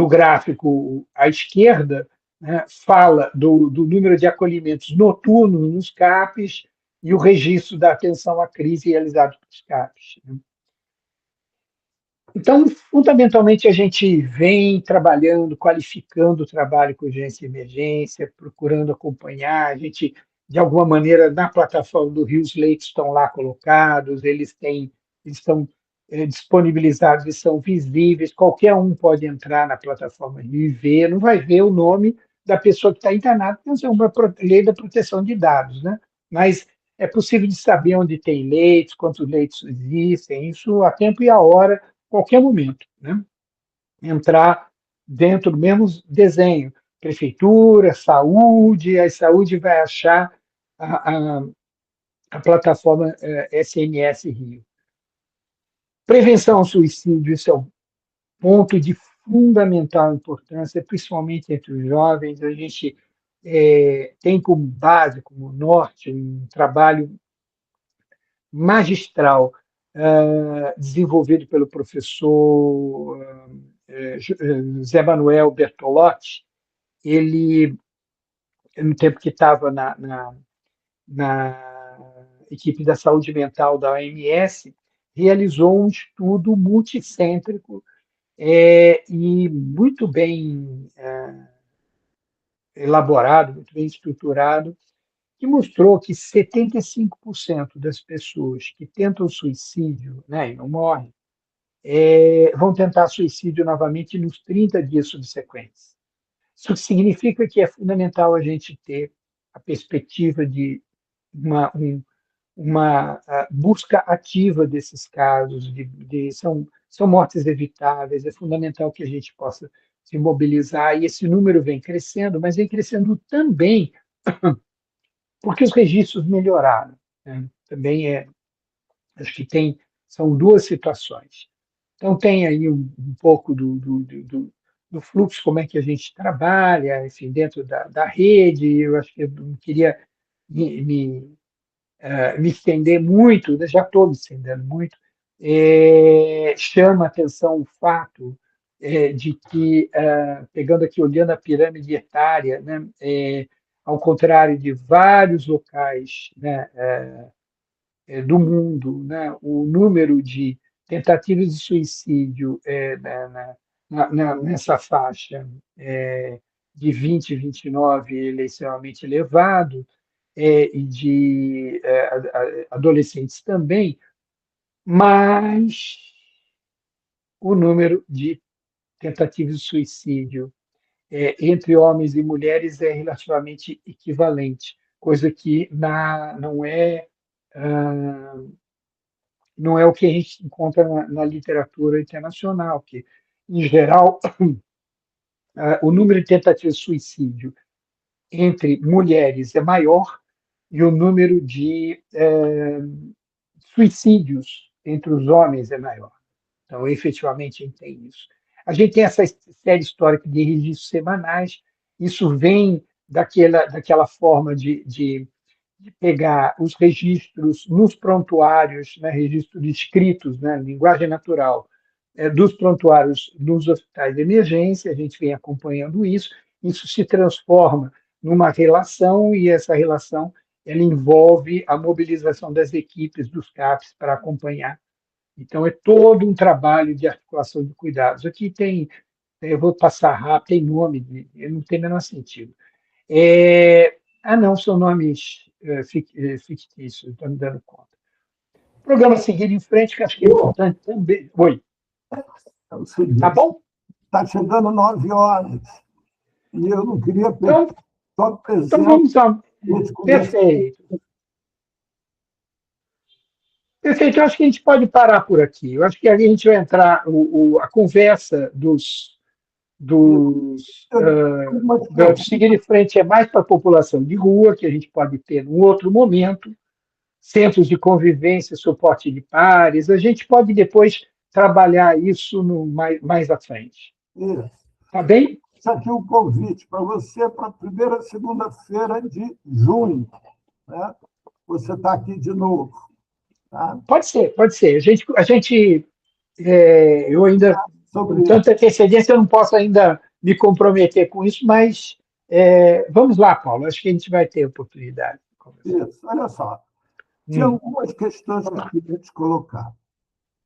gráfico à esquerda, né, fala do número de acolhimentos noturnos nos CAPs e o registro da atenção à crise realizado pelos CAPs. Né? Então, fundamentalmente, a gente vem trabalhando, qualificando o trabalho com urgência e emergência, procurando acompanhar. A gente, de alguma maneira, na plataforma do Rio, os leitos estão lá colocados, eles estão disponibilizados e são visíveis. Qualquer um pode entrar na plataforma e ver, não vai ver o nome da pessoa que está internada, porque é uma lei da proteção de dados, né? Mas é possível de saber onde tem leitos, quantos leitos existem, isso a tempo e a hora, qualquer momento, né? Entrar dentro do mesmo desenho, prefeitura, saúde, a saúde vai achar a, a, a plataforma SMS Rio. Prevenção ao suicídio, isso é um ponto de fundamental importância, principalmente entre os jovens. A gente tem como base, como norte, um trabalho magistral desenvolvido pelo professor Zé Manuel Bertolotti. Ele, no tempo que estava na equipe da saúde mental da OMS, realizou um estudo multicêntrico e muito bem elaborado, muito bem estruturado, que mostrou que 75% das pessoas que tentam suicídio, né, e não morrem, vão tentar suicídio novamente nos 30 dias subsequentes. Isso significa que é fundamental a gente ter a perspectiva de uma busca ativa desses casos, são mortes evitáveis, é fundamental que a gente possa se mobilizar, e esse número vem crescendo, mas vem crescendo também porque os registros melhoraram. Né? Também acho que são duas situações. Então, tem aí um pouco do fluxo, como é que a gente trabalha, enfim, dentro da rede. Eu acho que eu não queria me estender muito, já estou me estendendo muito. Chama a atenção o fato de que, pegando aqui, olhando a pirâmide etária, né, ao contrário de vários locais, né, do mundo, né, o número de tentativas de suicídio nessa faixa de 20 e 29, ele é extremamente elevado, e de adolescentes também, mas o número de tentativas de suicídio entre homens e mulheres é relativamente equivalente, coisa que ah, não é o que a gente encontra na literatura internacional, que, em geral, o número de tentativas de suicídio entre mulheres é maior e o número de suicídios entre os homens é maior. Então, efetivamente, a gente tem isso. A gente tem essa série histórica de registros semanais, isso vem daquela forma de pegar os registros nos prontuários, né, registros escritos, né, linguagem natural, dos prontuários nos hospitais de emergência, a gente vem acompanhando isso se transforma numa relação, e essa relação ela envolve a mobilização das equipes dos CAPs para acompanhar. Então, é todo um trabalho de articulação de cuidados. Aqui eu vou passar rápido, tem nome, não tem o menor sentido. Não, são nomes fictícios, estou me dando conta. Programa seguir em frente, que acho que é importante também. Oi, É o tá seguinte, bom? está chegando 9 horas e eu não queria Então, perder sua então presença vamos lá. nesse conversa. Perfeito. Perfeito, eu acho que a gente pode parar por aqui. Eu acho que a gente vai entrar, a conversa dos Eu tenho algumas do perguntas. seguir em frente é mais para a população de rua, que a gente pode ter num outro momento, centros de convivência, suporte de pares, a gente pode depois trabalhar isso mais à frente. Tá bem? Isso aqui é um convite para você para a primeira segunda-feira de junho. Né? Você está aqui de novo. Tá? Pode ser, pode ser. Eu ainda, com Sobre tanta antecedência, eu não posso ainda me comprometer com isso, mas vamos lá, Paulo, acho que a gente vai ter oportunidade de conversar. isso. Olha só, tinha Hum. algumas questões que eu queria te colocar.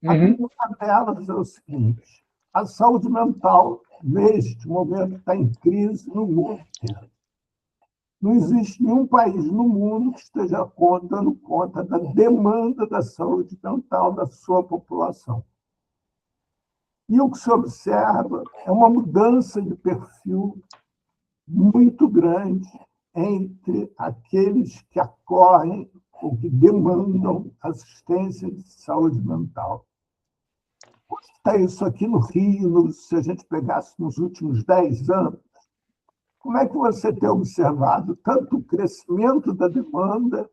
A Uhum. primeira delas é o seguinte: a saúde mental, neste momento, está em crise no mundo inteiro. Não existe nenhum país no mundo que esteja dando conta da demanda da saúde mental da sua população. E o que se observa é uma mudança de perfil muito grande entre aqueles que acorrem ou que demandam assistência de saúde mental. Está isso aqui no Rio, se a gente pegasse nos últimos 10 anos, como é que você tem observado tanto o crescimento da demanda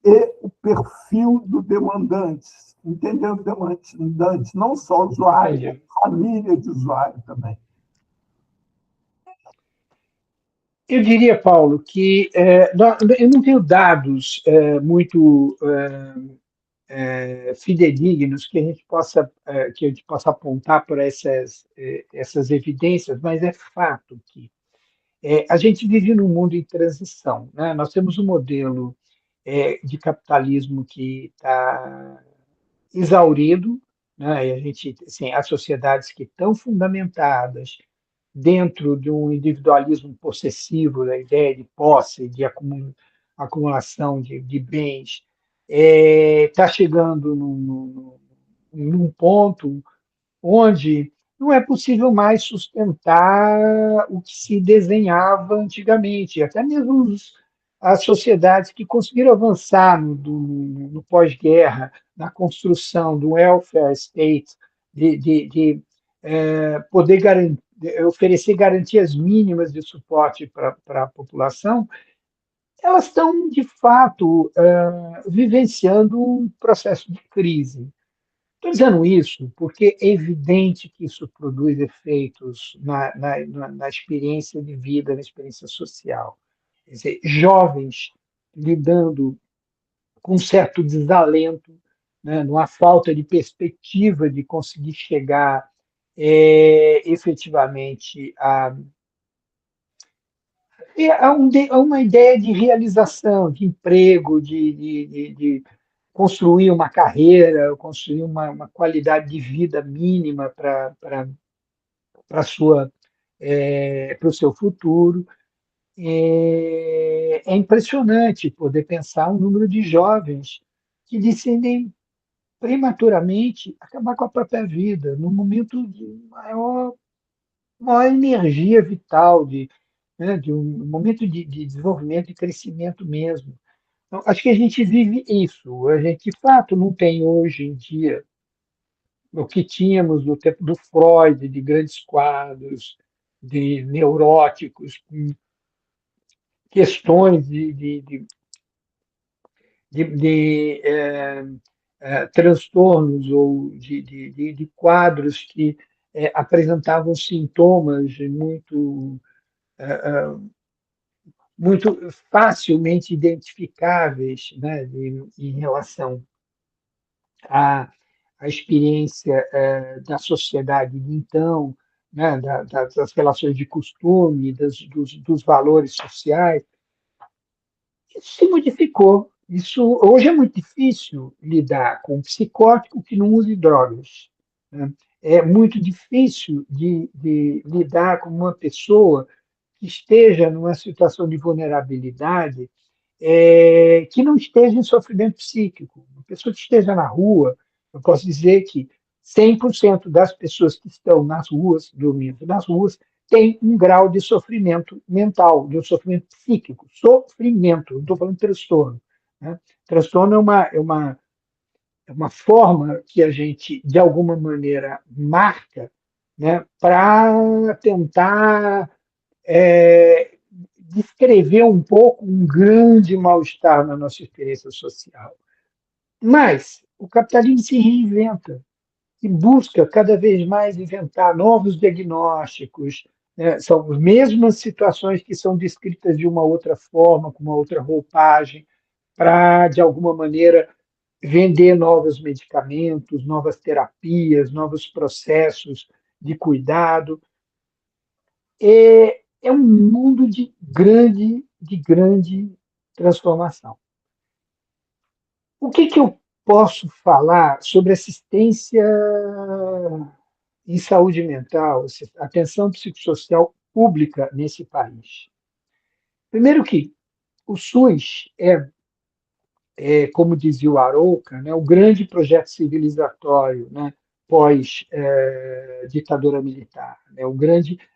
e o perfil do demandante? Entendeu? O demandante, não só o usuário, Entendi. a família de usuário também. Eu diria, Paulo, que eu não tenho dados muito fidedignos que a gente possa apontar para essas evidências, mas é fato que a gente vive num mundo em transição, né? Nós temos um modelo de capitalismo que está exaurido, né? E a gente, assim, há sociedades que estão fundamentadas dentro de um individualismo possessivo, da ideia de posse, de acumulação de bens, está chegando num ponto onde não é possível mais sustentar o que se desenhava antigamente. Até mesmo as sociedades que conseguiram avançar no pós-guerra, na construção do welfare state, de poder oferecer garantias mínimas de suporte para a população, elas estão, de fato, vivenciando um processo de crise. Estou dizendo isso porque é evidente que isso produz efeitos na experiência de vida, na experiência social. Quer dizer, jovens lidando com um certo desalento, né, numa falta de perspectiva de conseguir chegar efetivamente a uma ideia de realização, de emprego, de construir uma carreira, construir uma qualidade de vida mínima para para o seu futuro. É impressionante poder pensar o número de jovens que decidem prematuramente acabar com a própria vida, num momento de maior energia vital, né, de um momento de desenvolvimento e crescimento mesmo. Então, acho que a gente vive isso. A gente, de fato, não tem hoje em dia o que tínhamos no tempo do Freud, de grandes quadros, de neuróticos, com questões de transtornos ou de quadros que apresentavam sintomas muito facilmente identificáveis, né, em relação à, à experiência da sociedade de então, né, das relações de costume, dos valores sociais. Isso se modificou. Isso, hoje é muito difícil lidar com um psicótico que não use drogas, né? É muito difícil de lidar com uma pessoa que esteja numa situação de vulnerabilidade, que não esteja em sofrimento psíquico. Uma pessoa que esteja na rua, eu posso dizer que 100% das pessoas que estão nas ruas, dormindo nas ruas, tem um grau de sofrimento mental, de um sofrimento psíquico. Sofrimento, não estou falando de transtorno. Né? Transtorno é uma forma que a gente, de alguma maneira, marca, né, para tentar descrever um pouco um grande mal-estar na nossa experiência social. Mas o capitalismo se reinventa e busca cada vez mais inventar novos diagnósticos, né? São as mesmas situações que são descritas de uma outra forma, com uma outra roupagem, para, de alguma maneira, vender novos medicamentos, novas terapias, novos processos de cuidado. É um mundo de grande transformação. O que eu posso falar sobre assistência em saúde mental, atenção psicossocial pública nesse país? Primeiro que o SUS como dizia o Arouca, né, o grande projeto civilizatório, né, pós ditadura militar, né,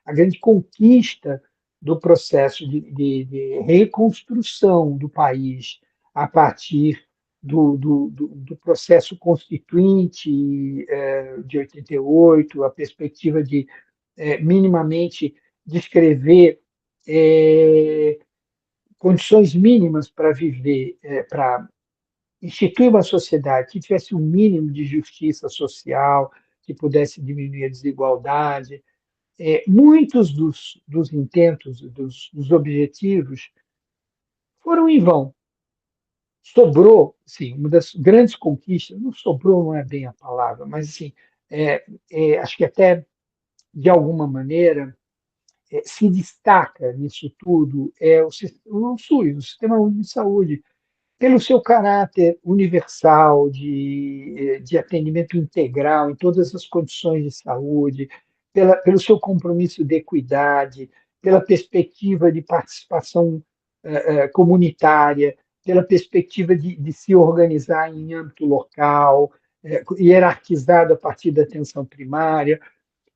a grande conquista do processo de reconstrução do país a partir do processo constituinte de 88, a perspectiva de minimamente descrever condições mínimas para viver, para instituir uma sociedade que tivesse um mínimo de justiça social, que pudesse diminuir a desigualdade. Muitos dos intentos, dos objetivos, foram em vão. Sobrou, sim, uma das grandes conquistas, não sobrou, não é bem a palavra, mas assim, acho que até de alguma maneira se destaca nisso tudo o SUS, o Sistema Único de Saúde, pelo seu caráter universal de atendimento integral em todas as condições de saúde, pelo seu compromisso de equidade, pela perspectiva de participação comunitária, pela perspectiva de se organizar em âmbito local, hierarquizado a partir da atenção primária.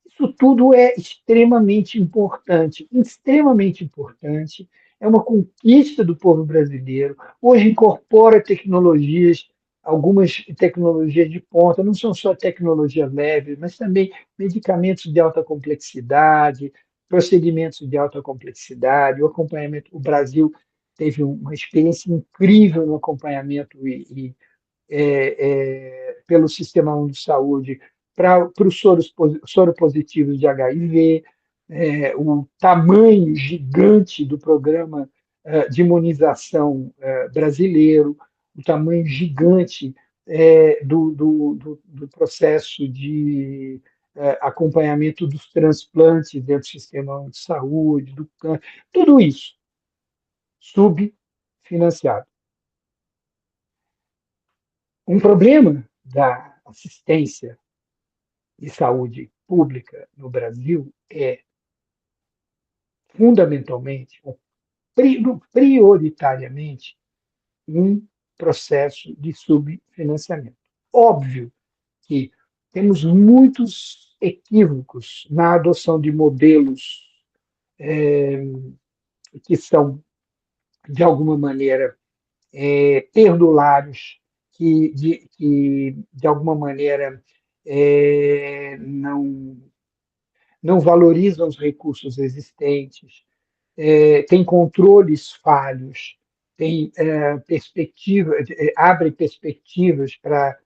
Isso tudo é extremamente importante, é uma conquista do povo brasileiro. Hoje incorpora tecnologias, algumas tecnologias de ponta, não são só tecnologias leves, mas também medicamentos de alta complexidade, procedimentos de alta complexidade, o acompanhamento. O Brasil teve uma experiência incrível no acompanhamento pelo Sistema Único de Saúde para os soropositivos de HIV, o tamanho gigante do programa de imunização brasileiro, o tamanho gigante do processo de acompanhamento dos transplantes dentro do Sistema Único de Saúde, do câncer, tudo isso subfinanciado. Um problema da assistência de saúde pública no Brasil é, fundamentalmente, prioritariamente, um processo de subfinanciamento. Óbvio que temos muitos equívocos na adoção de modelos que são, de alguma maneira, perdulários, que de alguma maneira, não valorizam os recursos existentes, tem controles falhos, tem abre perspectivas para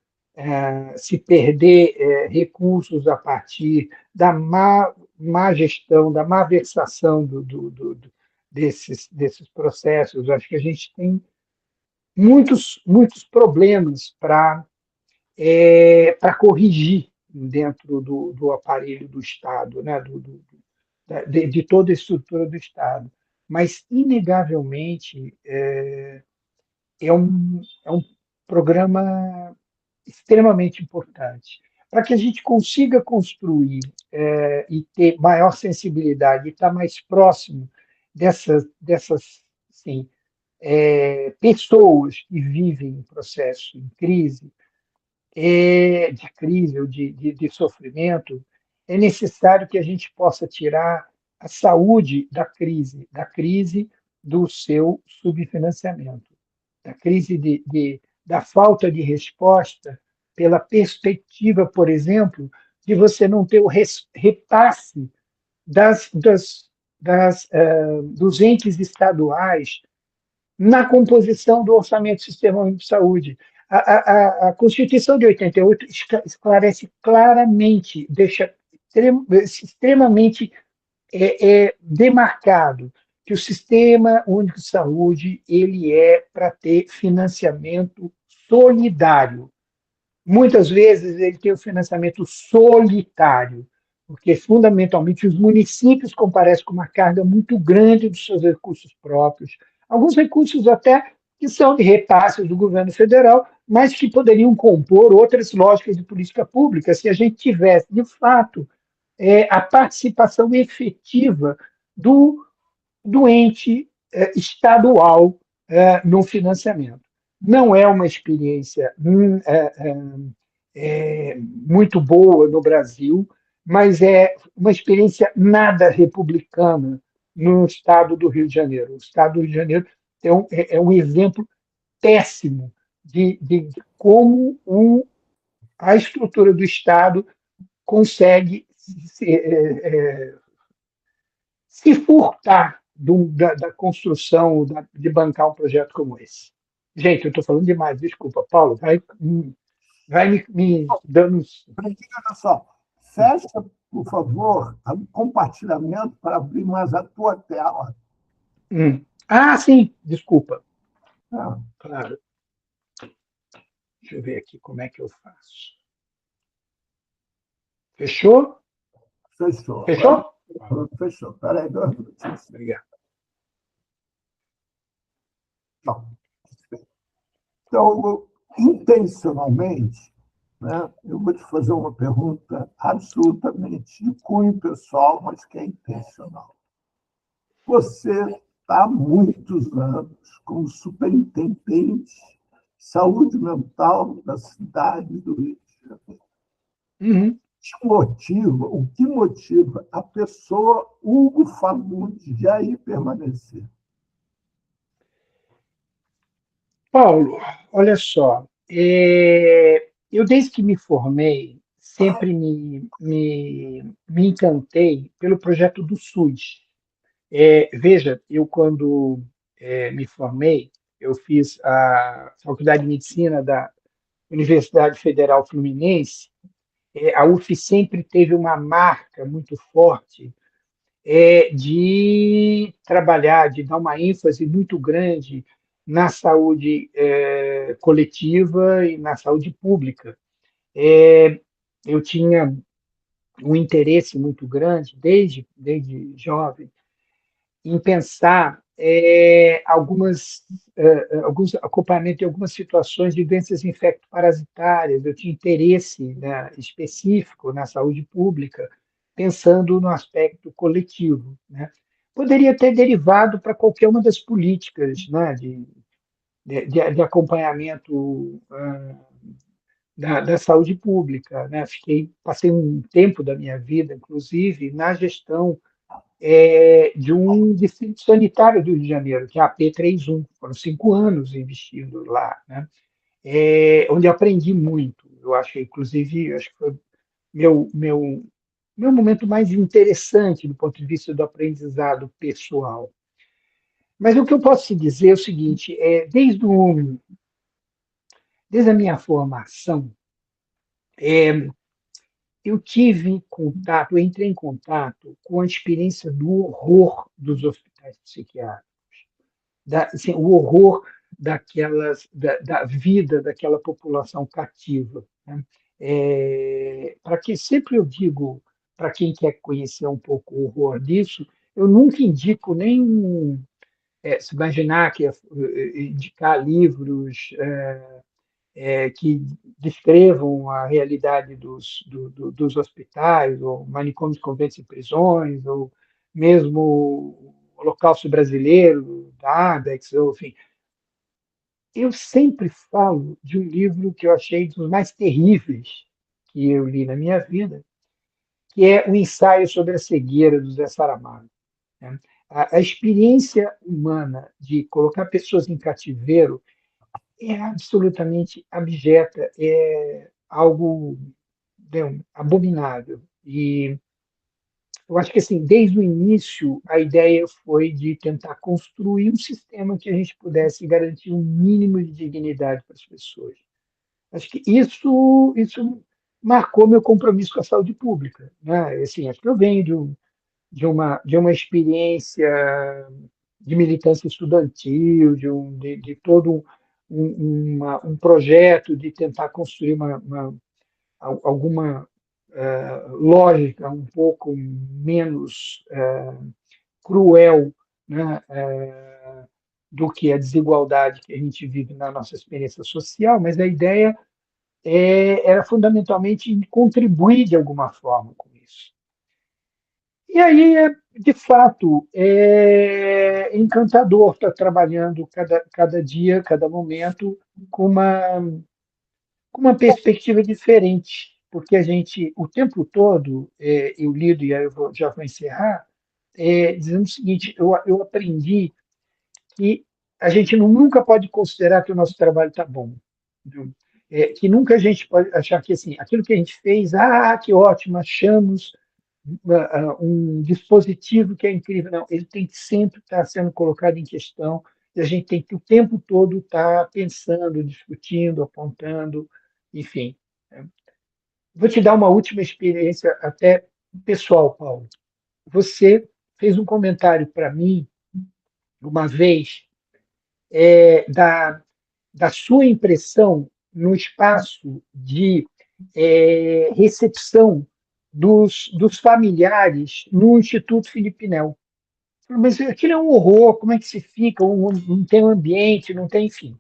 se perder recursos a partir da má gestão, da má versação desses processos. Acho que a gente tem muitos problemas para corrigir dentro do aparelho do Estado, né? De toda a estrutura do Estado. Mas, inegavelmente, é um programa extremamente importante. Para que a gente consiga construir e ter maior sensibilidade, e estar mais próximo dessas sim, pessoas que vivem um processo em crise, de crise ou de sofrimento, é necessário que a gente possa tirar a saúde da crise do seu subfinanciamento, da crise da falta de resposta, pela perspectiva, por exemplo, de você não ter o repasse dos entes estaduais na composição do orçamento do Sistema Único de Saúde. A Constituição de 88 esclarece claramente, deixa extremamente demarcado que o Sistema Único de Saúde ele é para ter financiamento solidário. Muitas vezes ele tem o financiamento solitário, porque fundamentalmente os municípios comparecem com uma carga muito grande dos seus recursos próprios, alguns recursos até que são de repasses do governo federal, mas que poderiam compor outras lógicas de política pública se a gente tivesse, de fato, a participação efetiva do ente estadual no financiamento. Não é uma experiência muito boa no Brasil, mas é uma experiência nada republicana no estado do Rio de Janeiro. O estado do Rio de Janeiro é um exemplo péssimo de como a estrutura do Estado consegue se furtar da construção, de bancar um projeto como esse. Gente, eu estou falando demais, desculpa. Paulo, vai me dando. Olha só, fecha, por favor, o compartilhamento para abrir mais a tua tela. Ah, sim, desculpa. É. Claro. Deixa eu ver aqui como é que eu faço. Fechou? Fechou. Fechou? Fechou. Espera aí, 2 minutos. Obrigado. Então, intencionalmente, né, eu vou te fazer uma pergunta absolutamente de cunho pessoal, mas que é intencional. Você está há muitos anos como superintendente de saúde mental da cidade do Rio de Janeiro. Uhum. O que motiva a pessoa Hugo Fagundes de aí permanecer? Paulo, olha só, eu desde que me formei, sempre me encantei pelo projeto do SUS. Veja, eu quando me formei, eu fiz a Faculdade de Medicina da Universidade Federal Fluminense. A UF sempre teve uma marca muito forte de trabalhar, de dar uma ênfase muito grande na saúde coletiva e na saúde pública. Eu tinha um interesse muito grande, desde jovem, em pensar alguns acompanhamentos de algumas situações de doenças infecto-parasitárias. Eu tinha interesse, né, específico na saúde pública, pensando no aspecto coletivo, né? Poderia ter derivado para qualquer uma das políticas, né, de acompanhamento da saúde pública, né? Passei um tempo da minha vida, inclusive, na gestão de um distrito sanitário do Rio de Janeiro, que é a P31. Foram 5 anos investindo lá, né? Onde aprendi muito. Eu acho, inclusive, acho que foi meu momento mais interessante do ponto de vista do aprendizado pessoal. Mas o que eu posso te dizer é o seguinte: desde a minha formação, eu tive contato, eu entrei em contato com a experiência do horror dos hospitais psiquiátricos, assim, o horror da vida daquela população cativa, né? Para que sempre eu digo, para quem quer conhecer um pouco o horror disso, eu nunca indico nenhum, se imaginar que indicar livros que descrevam a realidade dos hospitais, ou manicômios, conventos e prisões, ou mesmo o Holocausto Brasileiro, da ABEX, ou, enfim. Eu sempre falo de um livro que eu achei dos mais terríveis que eu li na minha vida, que é o Ensaio sobre a Cegueira, do Zé Saramago, né? A experiência humana de colocar pessoas em cativeiro é absolutamente abjeta, é algo, né, abominável. E eu acho que, assim, desde o início, a ideia foi de tentar construir um sistema que a gente pudesse garantir um mínimo de dignidade para as pessoas. Acho que isso marcou meu compromisso com a saúde pública, né? Assim, acho que eu venho de uma experiência de militância estudantil, de todo um projeto de tentar construir alguma lógica um pouco menos cruel, né, do que a desigualdade que a gente vive na nossa experiência social, mas a ideia era fundamentalmente contribuir de alguma forma com isso. E aí, de fato, é encantador estar trabalhando cada dia, cada momento, com uma perspectiva diferente, porque a gente, o tempo todo, eu lido, e aí já vou encerrar, dizendo o seguinte: eu aprendi que a gente nunca pode considerar que o nosso trabalho está bom. Viu? Que nunca a gente pode achar que assim, aquilo que a gente fez, que ótimo, achamos um dispositivo que é incrível. Não, ele tem que sempre estar sendo colocado em questão, e a gente tem que o tempo todo estar pensando, discutindo, apontando, enfim. Vou te dar uma última experiência até pessoal, Paulo. Você fez um comentário para mim uma vez da sua impressão no espaço de recepção dos familiares no Instituto Felipe Nel. Mas aquilo é um horror, como é que se fica? Não tem ambiente, não tem, enfim.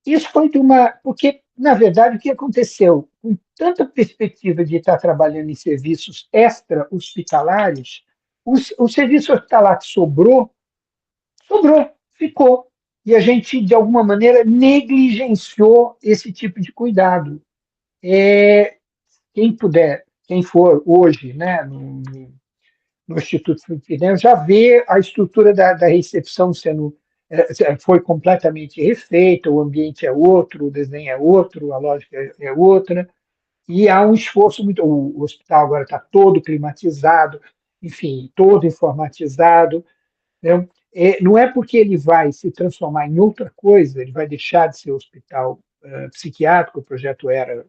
Isso foi de uma. Porque, na verdade, o que aconteceu? Com tanta perspectiva de estar trabalhando em serviços extra-hospitalares, o serviço hospitalar que sobrou, ficou. E a gente, de alguma maneira, negligenciou esse tipo de cuidado. Quem puder, quem for hoje, né, no Instituto Fluminense, já vê a estrutura da recepção sendo foi completamente refeita, o ambiente é outro, o desenho é outro, a lógica é outra, e há um esforço muito. O hospital agora está todo climatizado, enfim, todo informatizado, né? Não é porque ele vai se transformar em outra coisa, ele vai deixar de ser hospital psiquiátrico, o projeto era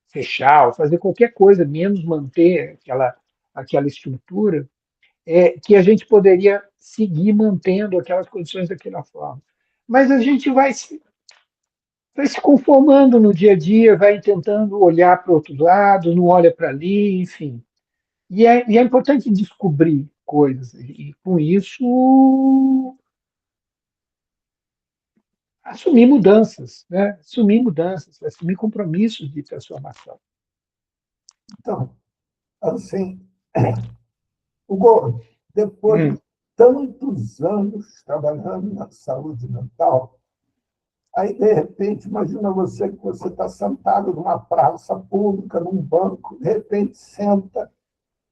fechar, ou fazer qualquer coisa, menos manter aquela estrutura, que a gente poderia seguir mantendo aquelas condições daquela forma. Mas a gente vai se conformando no dia a dia, vai tentando olhar para o outro lado, não olha para ali, enfim. E é importante descobrir coisas. E com isso, assumir mudanças, assumir compromissos de transformação. Então, assim, Hugo, depois de Hum, tantos anos trabalhando na saúde mental, aí, de repente, imagina você que você está sentado numa praça pública, num banco, de repente senta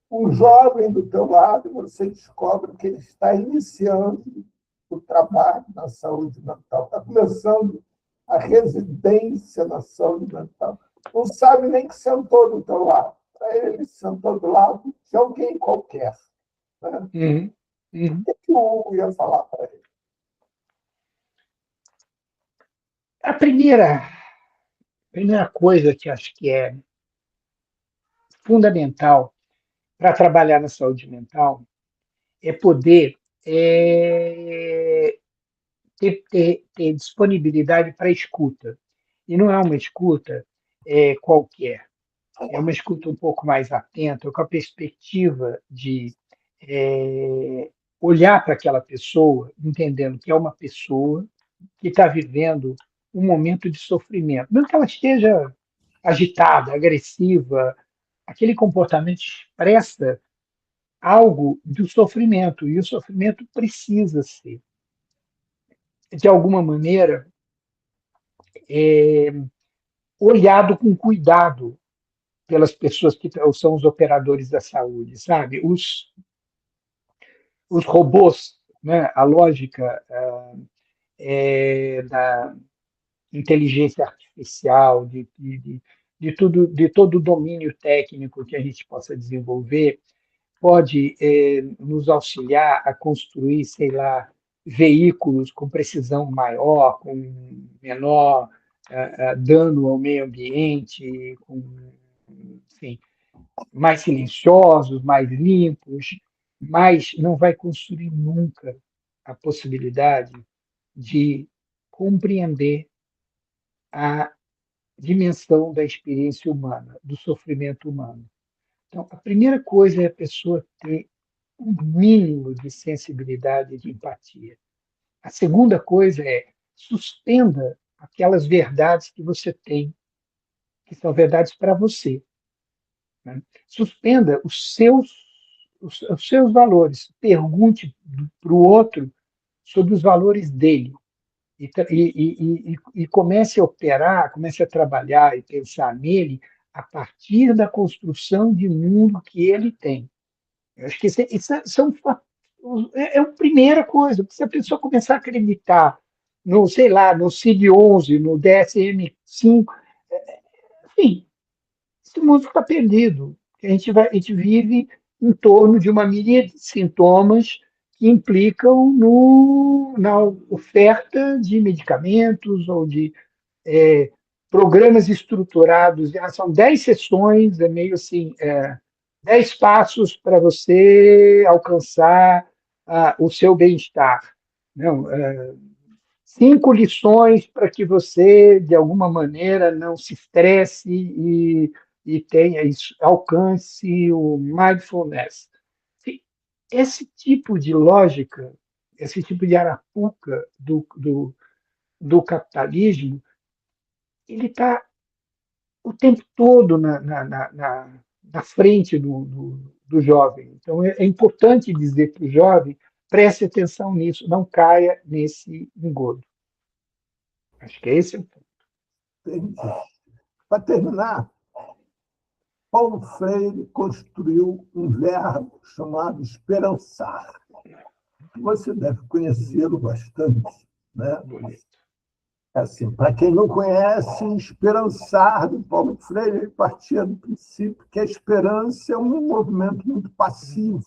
um jovem do teu lado e você descobre que ele está iniciando o trabalho na saúde mental, está começando a residência na saúde mental. Não sabe nem que sentou do teu lado. Para ele, sentou do lado de alguém qualquer. Né? uhum, uhum. O que o Hugo ia falar para ele? A primeira coisa que acho que é fundamental para trabalhar na saúde mental é poder ter disponibilidade para escuta. E não é uma escuta qualquer, é uma escuta um pouco mais atenta, com a perspectiva de é, olhar para aquela pessoa, entendendo que é uma pessoa que está vivendo um momento de sofrimento. Mesmo que ela esteja agitada, agressiva, aquele comportamento expressa algo do sofrimento, e o sofrimento precisa ser, de alguma maneira, olhado com cuidado pelas pessoas que são os operadores da saúde, sabe? Os robôs, né? A lógica da inteligência artificial, de todo o domínio técnico que a gente possa desenvolver, pode nos auxiliar a construir, sei lá, veículos com precisão maior, com menor dano ao meio ambiente, com, enfim, mais silenciosos, mais limpos, mas não vai construir nunca a possibilidade de compreender a dimensão da experiência humana, do sofrimento humano. Então, a primeira coisa é a pessoa ter um mínimo de sensibilidade e de empatia. A segunda coisa é suspenda aquelas verdades que você tem, que são verdades para você. Né? Suspenda os seus valores. Pergunte para o outro sobre os valores dele. E comece a operar, comece a trabalhar e pensar nele a partir da construção de mundo que ele tem. Eu acho que é a primeira coisa. Se a pessoa começar a acreditar no, sei lá, no CID-11, no DSM-5, enfim, esse mundo está perdido. A gente vive em torno de uma míria de sintomas que implicam na oferta de medicamentos ou de é, programas estruturados. São 10 sessões, é meio assim, 10 passos para você alcançar o seu bem-estar. Não, 5 lições para que você, de alguma maneira, não se estresse e tenha isso, alcance o mindfulness. Esse tipo de lógica, esse tipo de arapuca do capitalismo, ele está o tempo todo na frente do jovem. Então, é importante dizer para o jovem, preste atenção nisso, não caia nesse engodo. Acho que esse é o ponto. Para terminar, Paulo Freire construiu um verbo chamado esperançar. Você deve conhecê-lo bastante. Né? Bonito. Assim, para quem não conhece, esperançar do Paulo Freire, ele partia do princípio que a esperança é um movimento muito passivo,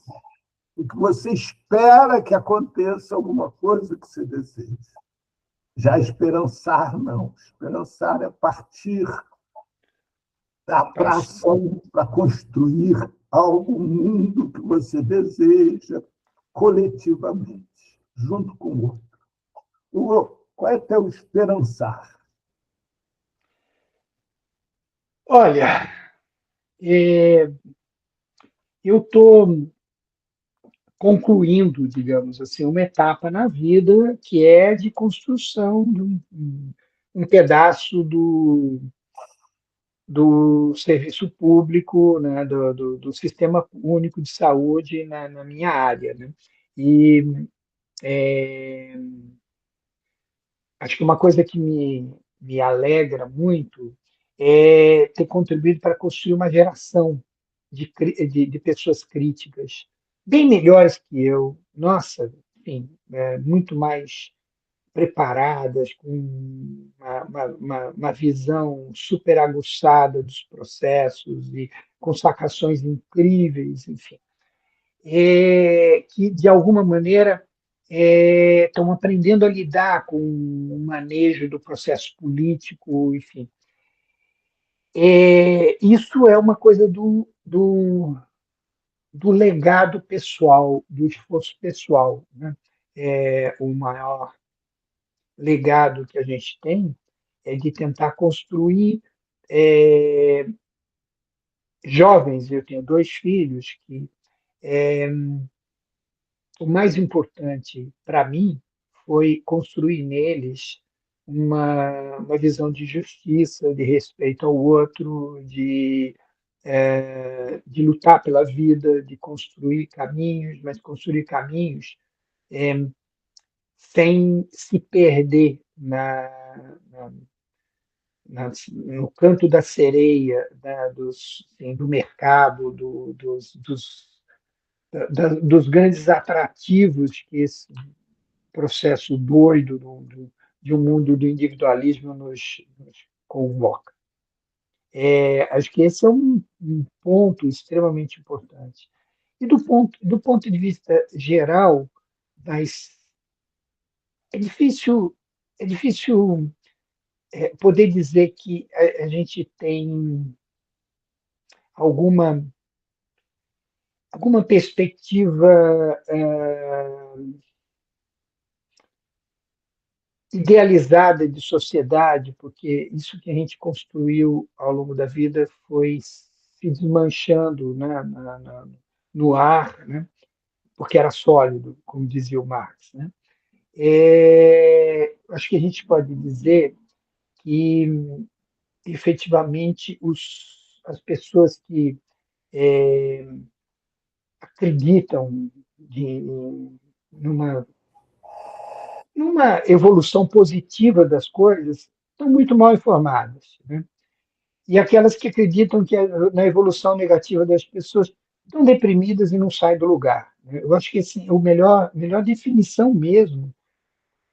em que você espera que aconteça alguma coisa que você deseja. Já esperançar, não. Esperançar é partir para a ação, para construir algo, um mundo que você deseja coletivamente, junto com o outro. Qual é teu esperançar? Olha, eu estou concluindo, digamos assim, uma etapa na vida que é de construção de um pedaço do serviço público, né, do Sistema Único de Saúde na minha área, né? E é, acho que uma coisa que me alegra muito é ter contribuído para construir uma geração de pessoas críticas, bem melhores que eu, nossa, enfim, muito mais preparadas, com uma visão super aguçada dos processos e com sacações incríveis, enfim, que de alguma maneira estão aprendendo a lidar com o manejo do processo político, enfim. Isso é uma coisa do legado pessoal, do esforço pessoal, né? O maior legado que a gente tem é de tentar construir jovens. Eu tenho dois filhos que o mais importante para mim foi construir neles uma visão de justiça, de respeito ao outro, de lutar pela vida, de construir caminhos, mas construir caminhos sem se perder no canto da sereia, né, assim, do mercado, dos grandes atrativos que esse processo doido de um mundo do individualismo nos convoca. Acho que esse é um ponto extremamente importante. E do ponto de vista geral, mas é difícil, é difícil poder dizer que a gente tem alguma, alguma perspectiva idealizada de sociedade, porque isso que a gente construiu ao longo da vida foi se desmanchando, né, no ar, né, porque era sólido, como dizia o Marx, né? Acho que a gente pode dizer que, efetivamente, as pessoas que acreditam numa, numa evolução positiva das coisas estão muito mal informadas, né? E aquelas que acreditam que na evolução negativa das pessoas estão deprimidas e não saem do lugar, né? Eu acho que assim, melhor definição mesmo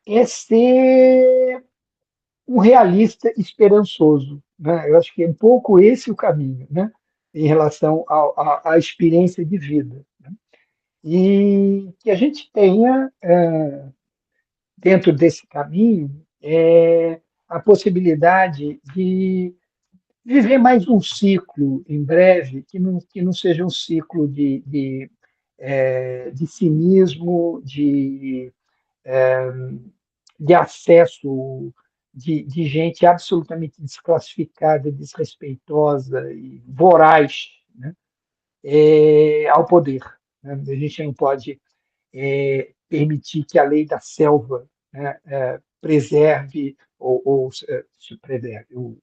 é ser um realista esperançoso, né? Eu acho que é um pouco esse o caminho, né? Em relação à experiência de vida, né? E que a gente tenha, dentro desse caminho, a possibilidade de viver mais um ciclo em breve, que não seja um ciclo de cinismo, de acesso de gente absolutamente desclassificada, desrespeitosa e voraz, né, ao poder, né? A gente não pode permitir que a lei da selva, né, preserve ou se preserve,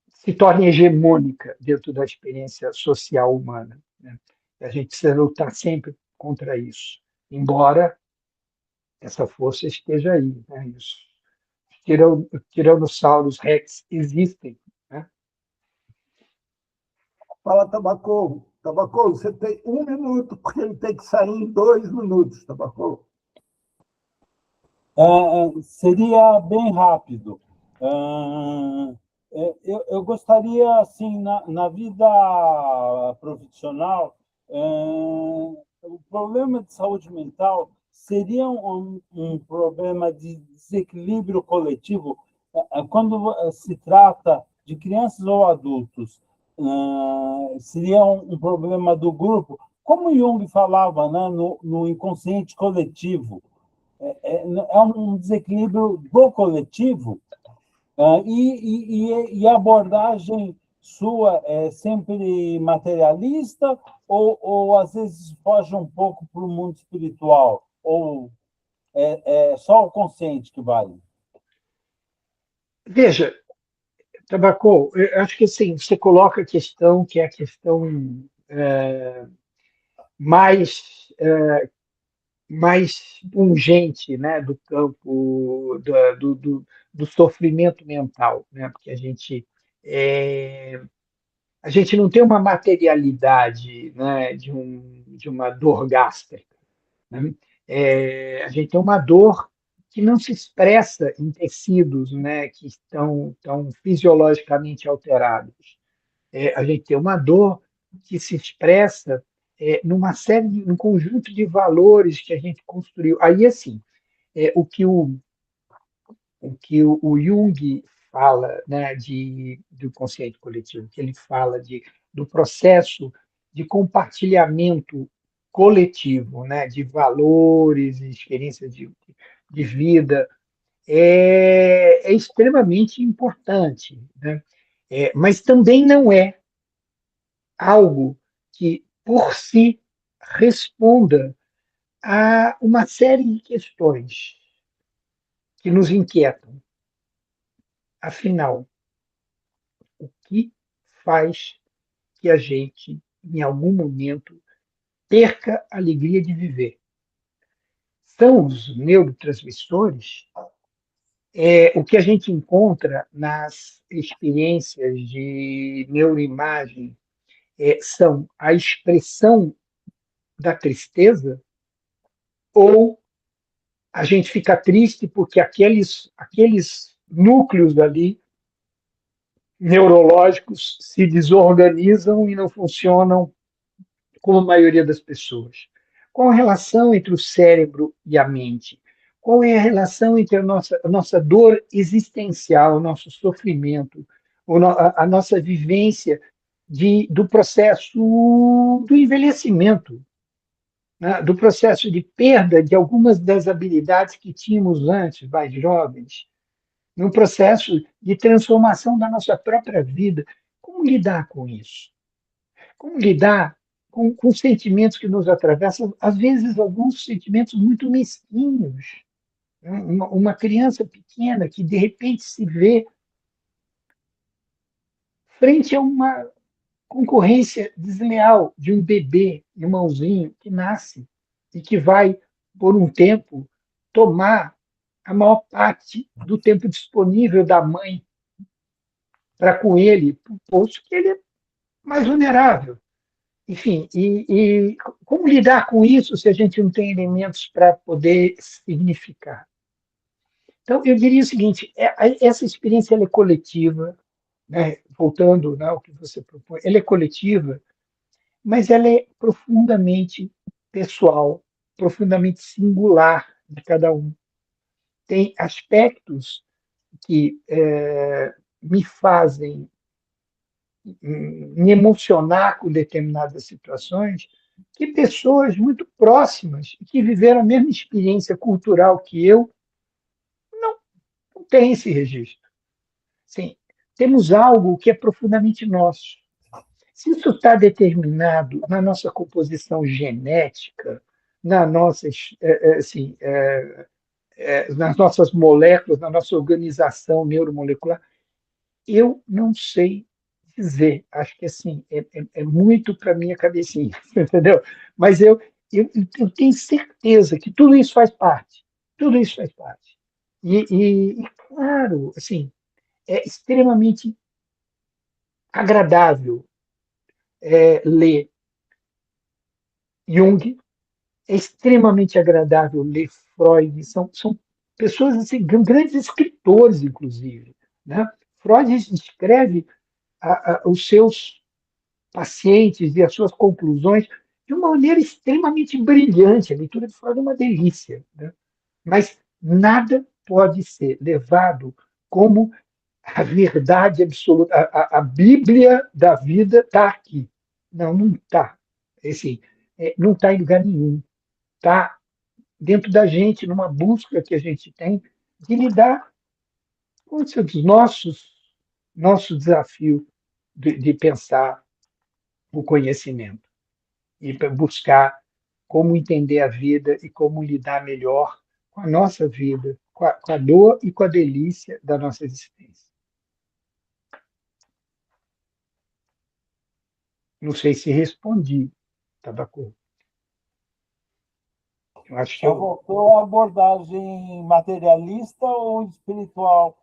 se torne hegemônica dentro da experiência social humana, né? A gente precisa lutar sempre contra isso, embora essa força esteja aí, né? Os tiranossauros rex existem, né? Fala, Tabaco. Tabaco, você tem 1 minuto, porque ele tem que sair em 2 minutos, Tabaco. Seria bem rápido. Eu gostaria, assim, na vida profissional, o problema de saúde mental seria um problema de desequilíbrio coletivo quando se trata de crianças ou adultos. Seria um problema do grupo, como Jung falava, né, no inconsciente coletivo. É um desequilíbrio do coletivo, e a abordagem sua é sempre materialista ou às vezes foge um pouco para o mundo espiritual? Ou é só o consciente que vale? Veja, Tabaco, eu acho que assim, você coloca a questão que é a questão mais, mais pungente, né, do campo do sofrimento mental, né, porque é, a gente não tem uma materialidade, né, de uma dor gástrica, né? A gente tem uma dor que não se expressa em tecidos, né, que estão fisiologicamente alterados. A gente tem uma dor que se expressa numa série, num conjunto de valores que a gente construiu. Aí, assim, o que o Jung fala, né, do consciente coletivo, que ele fala do processo de compartilhamento coletivo, né, de valores, e experiências de vida, é extremamente importante, né? Mas também não é algo que, por si, responda a uma série de questões que nos inquietam. Afinal, o que faz que a gente, em algum momento, perca a alegria de viver? São os neurotransmissores, o que a gente encontra nas experiências de neuroimagem, são a expressão da tristeza, ou a gente fica triste porque aqueles núcleos ali neurológicos se desorganizam e não funcionam como a maioria das pessoas. Qual a relação entre o cérebro e a mente? Qual é a relação entre a nossa dor existencial, o nosso sofrimento, a nossa vivência do processo do envelhecimento, né? Do processo de perda de algumas das habilidades que tínhamos antes, mais jovens, num processo de transformação da nossa própria vida? Como lidar com isso? Como lidar com sentimentos que nos atravessam, às vezes alguns sentimentos muito mesquinhos? Uma criança pequena que de repente se vê frente a uma concorrência desleal de um bebê, irmãozinho, que nasce e que vai, por um tempo, tomar a maior parte do tempo disponível da mãe para com ele, posto que ele é mais vulnerável. Enfim, e como lidar com isso se a gente não tem elementos para poder significar? Então, eu diria o seguinte: essa experiência ela é coletiva, né? Voltando, né, ao que você propõe, ela é coletiva, mas ela é profundamente pessoal, profundamente singular de cada um. Tem aspectos que me fazem me emocionar com determinadas situações, que pessoas muito próximas, que viveram a mesma experiência cultural que eu, não, não têm esse registro. Sim, temos algo que é profundamente nosso. Se isso está determinado na nossa composição genética, na nossas, assim, nas nossas moléculas, na nossa organização neuromolecular, eu não sei dizer. Acho que assim é muito para minha cabecinha, entendeu? Mas eu tenho certeza que tudo isso faz parte. Tudo isso faz parte. Claro, assim, é extremamente agradável ler Jung, é extremamente agradável ler Freud. São pessoas assim, grandes escritores, inclusive, né? Freud escreve os seus pacientes e as suas conclusões de uma maneira extremamente brilhante. A leitura de Freud é uma delícia, né? Mas nada pode ser levado como a verdade absoluta. A Bíblia da vida está aqui. Não, não está. Assim, não está em lugar nenhum. Está dentro da gente, numa busca que a gente tem de lidar com os nosso desafio de pensar o conhecimento e buscar como entender a vida e como lidar melhor com a nossa vida, com a dor e com a delícia da nossa existência. Não sei se respondi, Tabacu. Eu acho que Só eu. voltou a abordagem materialista ou espiritual?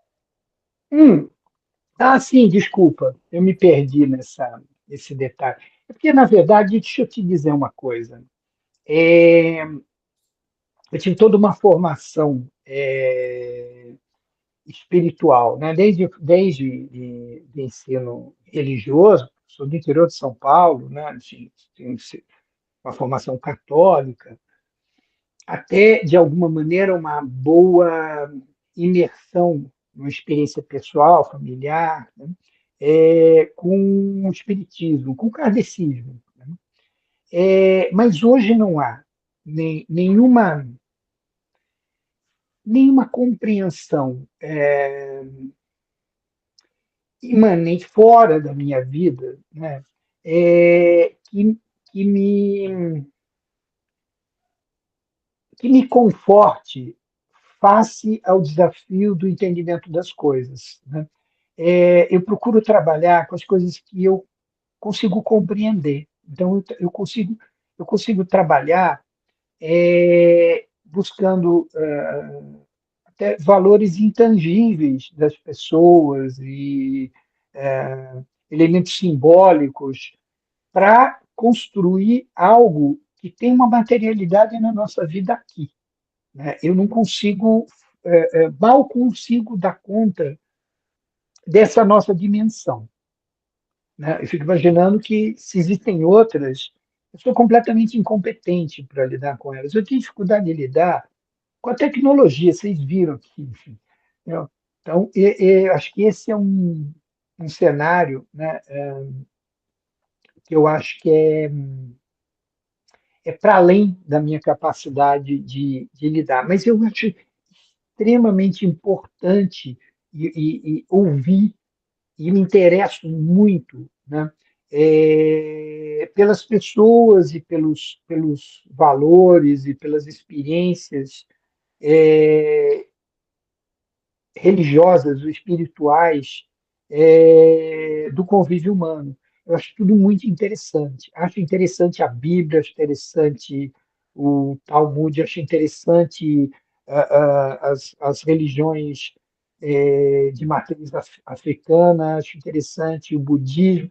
Ah, sim, desculpa, eu me perdi nesse detalhe. É porque, na verdade, deixa eu te dizer uma coisa. É, eu tive toda uma formação espiritual, né? De ensino religioso, sou do interior de São Paulo, né? Enfim, tenho uma formação católica, até, de alguma maneira, uma boa imersão numa experiência pessoal, familiar, né? Com o espiritismo, com o kardecismo. Né? Mas hoje não há nenhuma compreensão imanente fora da minha vida, né? Que, que, me, que me conforte face ao desafio do entendimento das coisas. Né? Eu procuro trabalhar com as coisas que eu consigo compreender. Então, eu consigo trabalhar buscando até valores intangíveis das pessoas e elementos simbólicos para construir algo que tem uma materialidade na nossa vida aqui. Né? Eu não consigo, mal consigo dar conta dessa nossa dimensão. Né? Eu fico imaginando que, se existem outras, eu sou completamente incompetente para lidar com elas. Eu tenho dificuldade de lidar com a tecnologia, vocês viram aqui, enfim. Entendeu? Então, acho que esse é um cenário, né, que eu acho que é para além da minha capacidade de lidar. Mas eu acho extremamente importante e ouvir, e me interesso muito, né, pelas pessoas e pelos valores e pelas experiências religiosas ou espirituais do convívio humano. Eu acho tudo muito interessante. Acho interessante a Bíblia, acho interessante o Talmud, acho interessante as religiões de matriz africana, acho interessante o budismo,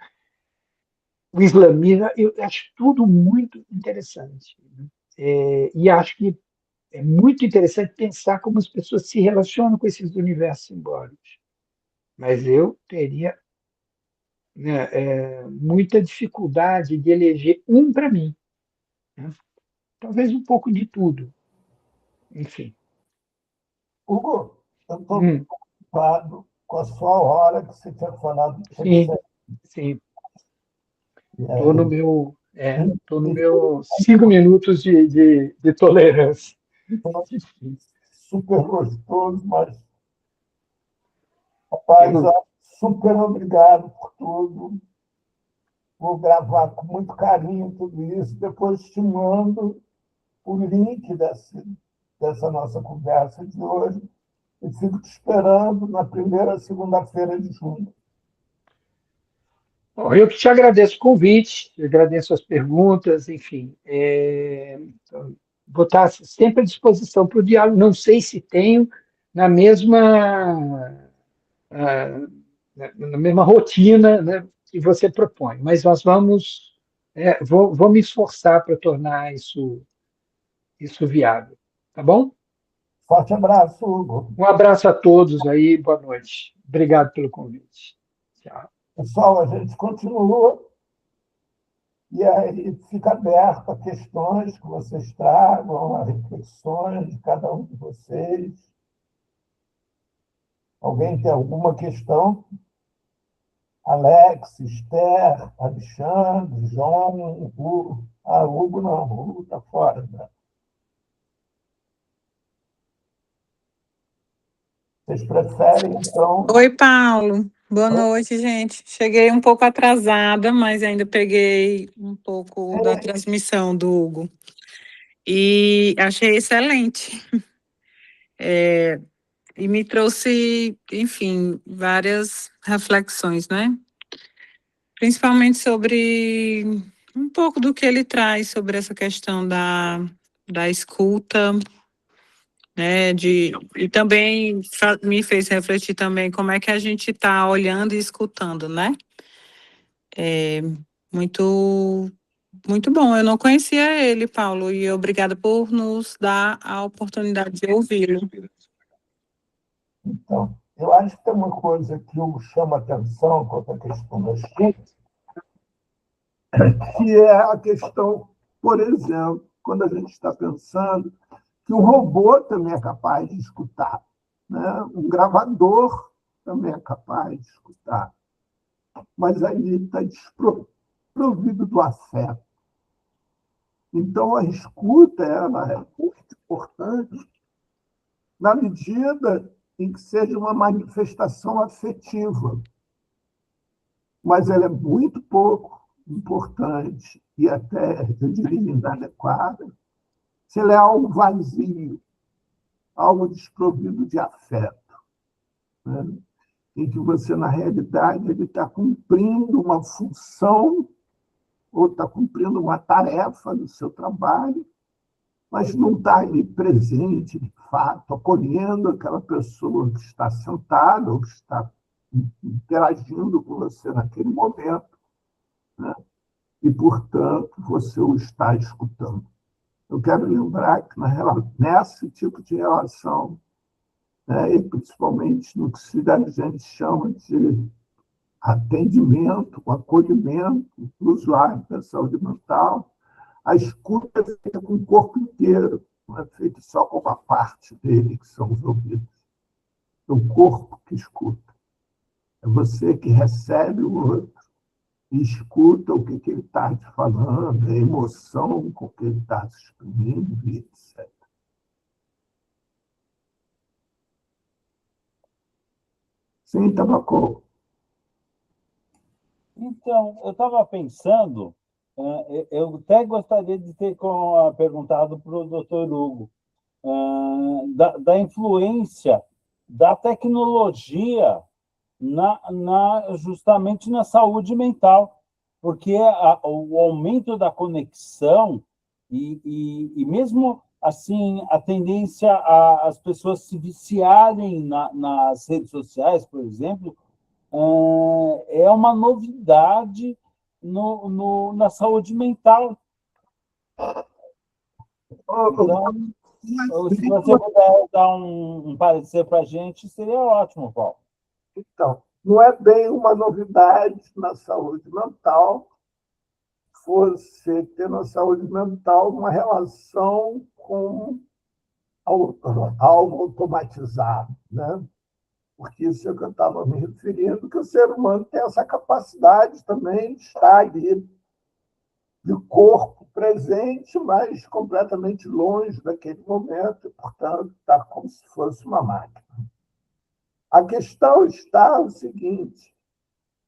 o islamismo, eu acho tudo muito interessante. E acho que é muito interessante pensar como as pessoas se relacionam com esses universos simbólicos. Mas eu teria, né, muita dificuldade de eleger um para mim. Né? Talvez um pouco de tudo. Enfim. Hugo, eu estou Hum, preocupado com a sua hora que você tinha falado que tinha que sim, sair. sim. E Estou no aí, meu, tô no meu 5 minutos de tolerância. super gostoso, mas, rapaz, Eu, ó, super obrigado por tudo. Vou gravar com muito carinho tudo isso. Depois te mando o link dessa nossa conversa de hoje. E fico te esperando na primeira segunda-feira de junho. bom, eu que te agradeço o convite, agradeço as perguntas, enfim. Vou estar sempre à disposição para o diálogo. Não sei se tenho na mesma, ah, na mesma rotina, né, que você propõe, mas nós vou me esforçar para tornar isso viável. Tá bom? Forte abraço, Hugo. Um abraço a todos aí, boa noite. Obrigado pelo convite. Tchau. Pessoal, a gente continua e aí fica aberto a questões que vocês tragam, a reflexões de cada um de vocês. Alguém tem alguma questão? Alex, Esther, Alexandre, João, Hugo. Ah, Hugo não, Hugo está fora. Né? Vocês preferem, então, Oi, Paulo. Boa noite, gente. Cheguei um pouco atrasada, mas ainda peguei um pouco da transmissão do Hugo. E achei excelente. E me trouxe, enfim, várias reflexões, né? Principalmente sobre um pouco do que ele traz sobre essa questão da escuta, né? E também me fez refletir também como é que a gente está olhando e escutando, né? Muito, muito bom. Eu não conhecia ele, Paulo, e obrigada por nos dar a oportunidade de ouvi-lo. Então, eu acho que tem uma coisa que o chama atenção quanto à questão da escuta, que é a questão, por exemplo, quando a gente está pensando que o robô também é capaz de escutar, né? Um gravador também é capaz de escutar, mas aí está desprovido do afeto. Então, a escuta ela é muito importante na medida em que seja uma manifestação afetiva, mas ela é muito pouco importante e até, eu diria, inadequada se ela é algo vazio, algo desprovido de afeto, né? Em que você, na realidade, ele está cumprindo uma função ou está cumprindo uma tarefa do seu trabalho, mas não está ali presente, de fato, acolhendo aquela pessoa que está sentada ou que está interagindo com você naquele momento, né? E, portanto, você o está escutando. Eu quero lembrar que, nesse tipo de relação, né, e principalmente no que a gente chama de atendimento, acolhimento do usuário da saúde mental, a escuta é feita com o corpo inteiro, não é feita só com uma parte dele, que são os ouvidos. É o corpo que escuta. É você que recebe o outro e escuta o que ele está te falando, a emoção com que ele está se exprimindo, e etc. Sim, Tabacou. Então, eu estava pensando, eu até gostaria de ter perguntado para o doutor Hugo, da influência da tecnologia justamente na saúde mental, porque o aumento da conexão e mesmo assim a tendência as pessoas se viciarem nas redes sociais, por exemplo, é uma novidade na saúde mental. Então, se você puder dar um parecer para a gente, seria ótimo, Paulo. Então, não é bem uma novidade na saúde mental você ter na saúde mental uma relação com algo automatizado, né? Porque isso é o que eu estava me referindo, que o ser humano tem essa capacidade também de estar ali de corpo presente, mas completamente longe daquele momento, e, portanto, está como se fosse uma máquina. A questão está o seguinte,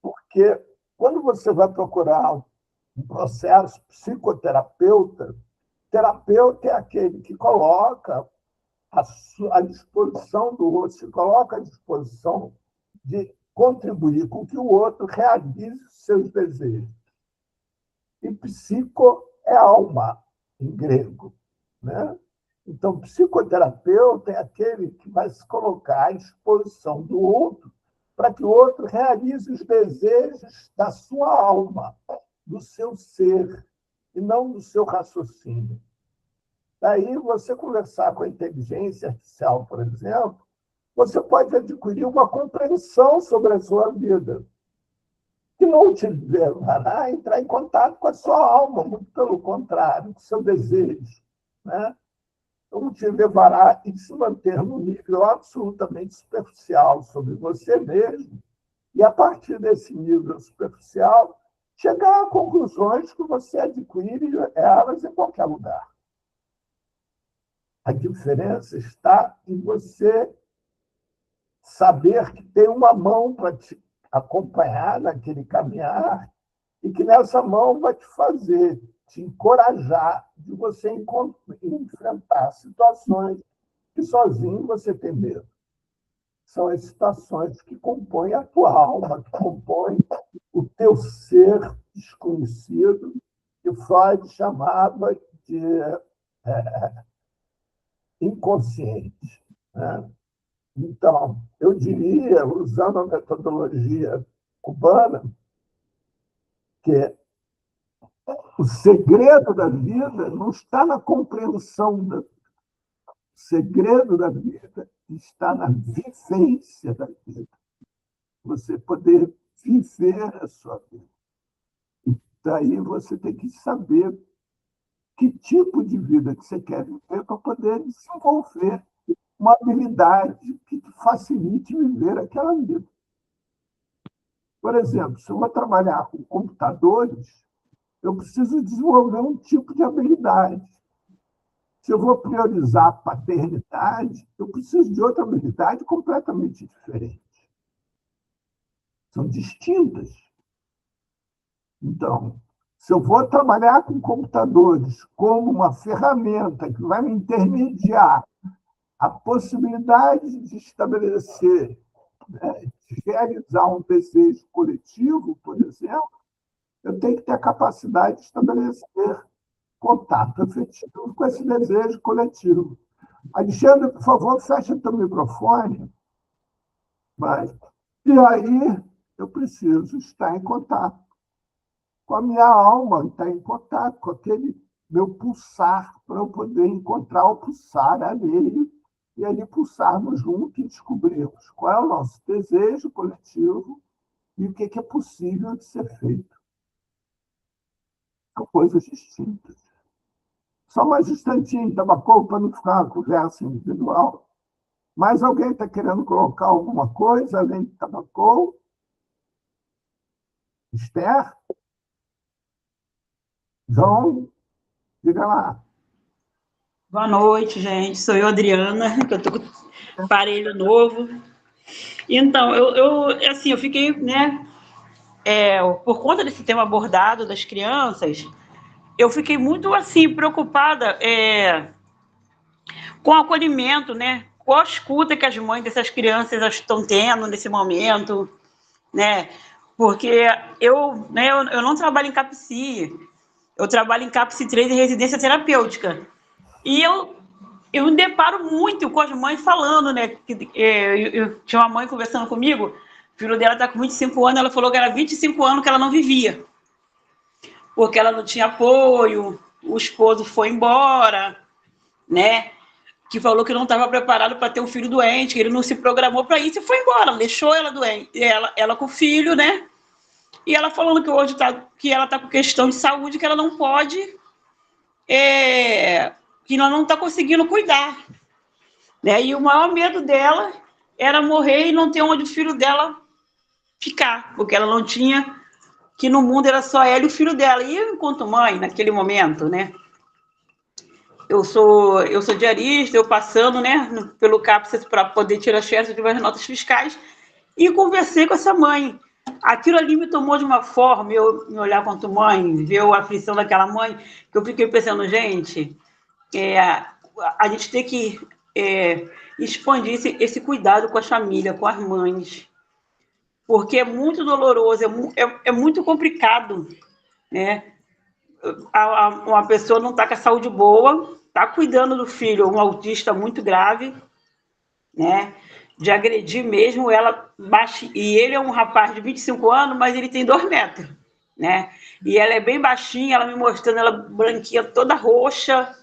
porque quando você vai procurar um processo psicoterapeuta, terapeuta é aquele que coloca à disposição do outro, se coloca à disposição de contribuir com que o outro realize os seus desejos. E psico é alma, em grego, né? Então, psicoterapeuta é aquele que vai se colocar à disposição do outro para que o outro realize os desejos da sua alma, do seu ser, e não do seu raciocínio. Daí, você conversar com a inteligência artificial, por exemplo, você pode adquirir uma compreensão sobre a sua vida, que não te levará a entrar em contato com a sua alma, muito pelo contrário, com o seu desejo, né? Não te levará a se manter num nível absolutamente superficial sobre você mesmo, e, a partir desse nível superficial, chegar a conclusões que você adquire elas em qualquer lugar. A diferença está em você saber que tem uma mão para te acompanhar naquele caminhar e que nessa mão vai te fazer, te encorajar de você enfrentar situações que sozinho você tem medo. São as situações que compõem a tua alma, que compõem o teu ser desconhecido, que Freud chamava de inconsciente, né? Então, eu diria, usando a metodologia cubana, que o segredo da vida não está na compreensão o segredo da vida está na vivência da vida. Você poder viver a sua vida. Daí você tem que saber que tipo de vida que você quer viver para poder desenvolver uma habilidade que te facilite viver aquela vida. Por exemplo, se eu vou trabalhar com computadores, eu preciso desenvolver um tipo de habilidade. Se eu vou priorizar a paternidade, eu preciso de outra habilidade completamente diferente. São distintas. Então, se eu vou trabalhar com computadores como uma ferramenta que vai me intermediar a possibilidade de estabelecer, de realizar um desejo coletivo, por exemplo, eu tenho que ter a capacidade de estabelecer contato efetivo com esse desejo coletivo. Alexandre, por favor, fecha teu microfone. E aí eu preciso estar em contato com a minha alma, estar em contato com aquele meu pulsar, para eu poder encontrar o pulsar alheio e ali pulsarmos juntos e descobrirmos qual é o nosso desejo coletivo e o que é possível de ser feito. São coisas distintas. Só mais um instantinho, Tabacou, para não ficar uma conversa individual. Mais alguém está querendo colocar alguma coisa além de Tabacou? Esther? João? Diga lá. Boa noite, gente. Sou eu, Adriana, que eu estou com aparelho novo. Então, assim, eu fiquei, né, por conta desse tema abordado das crianças, eu fiquei muito, assim, preocupada com o acolhimento, né, com a escuta que as mães dessas crianças estão tendo nesse momento, né, porque eu não trabalho em CAPSI, eu trabalho em CAPSI 3 em residência terapêutica. E eu me deparo muito com as mães falando, né? Eu tinha uma mãe conversando comigo, o filho dela está com 25 anos, ela falou que era 25 anos que ela não vivia, porque ela não tinha apoio, o esposo foi embora, né? Que falou que não estava preparado para ter um filho doente, que ele não se programou para isso e foi embora, deixou ela doente, ela com o filho, né? E ela falando que hoje que ela está com questão de saúde, que ela não pode, que ela não está conseguindo cuidar. Né? E o maior medo dela era morrer e não ter onde o filho dela ficar, porque ela não tinha, que no mundo era só ela e o filho dela. E eu, enquanto mãe, naquele momento, né? Eu sou diarista, eu passando, né, pelo CAPS para poder tirar xerox de umas notas fiscais, e conversei com essa mãe. Aquilo ali me tomou de uma forma, eu me olhar quanto mãe, ver a aflição daquela mãe, que eu fiquei pensando, gente, a gente tem que expandir esse cuidado com a família, com as mães, porque é muito doloroso, é muito complicado, né? Uma pessoa não está com a saúde boa, está cuidando do filho, um autista muito grave, né? De agredir mesmo, e ele é um rapaz de 25 anos, mas ele tem 2 metros, né? E ela é bem baixinha, ela me mostrando, ela branquinha, toda roxa,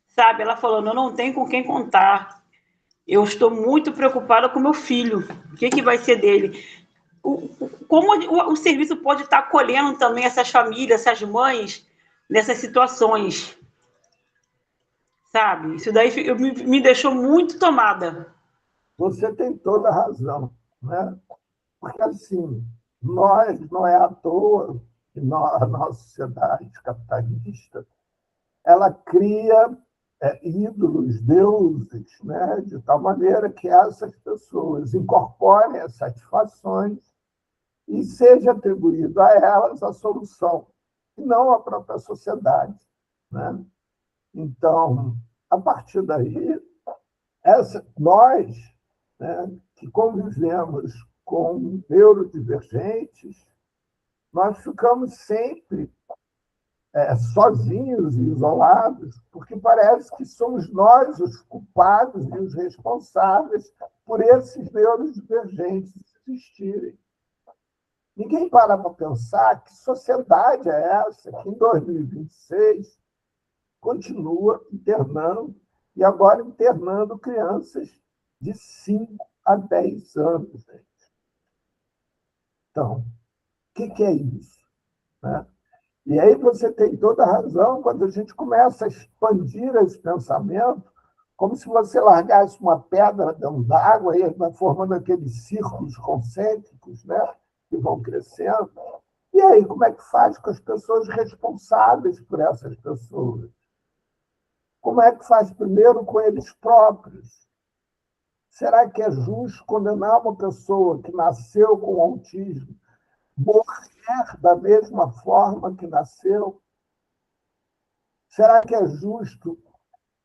sabe? Ela falando, eu não tenho com quem contar, eu estou muito preocupada com meu filho, o que vai ser dele? Como o serviço pode estar acolhendo também essas famílias, essas mães, nessas situações, sabe? Isso daí me deixou muito tomada. Você tem toda a razão, né? Porque, assim, não é à toa que a nossa sociedade capitalista ela cria ídolos, deuses, né? De tal maneira que essas pessoas incorporem as satisfações e seja atribuído a elas a solução, e não à própria sociedade, né? Então, a partir daí, nós, né, que convivemos com neurodivergentes, nós ficamos sempre sozinhos e isolados, porque parece que somos nós os culpados e os responsáveis por esses neurodivergentes existirem. Ninguém para pensar que sociedade é essa que, em 2026, continua internando, e agora internando crianças de 5 a 10 anos. Então, o que é isso? Né? E aí você tem toda a razão quando a gente começa a expandir esse pensamento, como se você largasse uma pedra dentro d'água e vai formando aqueles círculos concêntricos, né, que vão crescendo. E aí, como é que faz com as pessoas responsáveis por essas pessoas? Como é que faz primeiro com eles próprios? Será que é justo condenar uma pessoa que nasceu com autismo morrer da mesma forma que nasceu? Será que é justo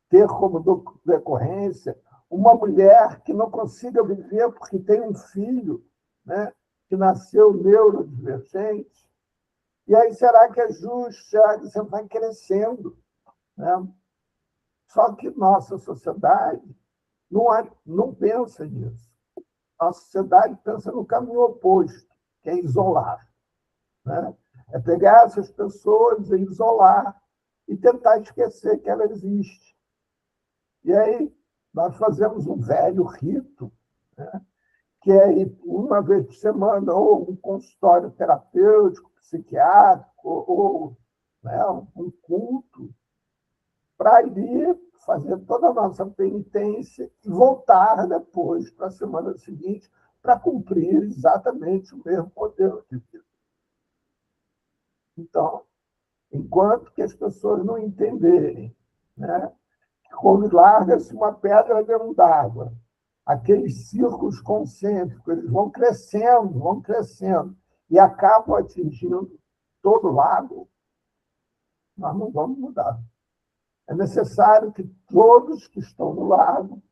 ter como decorrência uma mulher que não consiga viver porque tem um filho, né, que nasceu neurodivergente? E aí, será que é justo? Será que você vai crescendo? Né? Só que nossa sociedade não pensa nisso. A sociedade pensa no caminho oposto, que é isolar. Né? É pegar essas pessoas e isolar e tentar esquecer que ela existe. E aí nós fazemos um velho rito, né? Que é ir uma vez por semana ou um consultório terapêutico, psiquiátrico, ou né, um culto, para ir fazer toda a nossa penitência e voltar depois para a semana seguinte para cumprir exatamente o mesmo modelo de vida. Então, enquanto que as pessoas não entenderem, né, que quando larga-se uma pedra dentro d'água, aqueles círculos concêntricos eles vão crescendo, e acabam atingindo todo o lago, nós não vamos mudar. É necessário que todos que estão no lago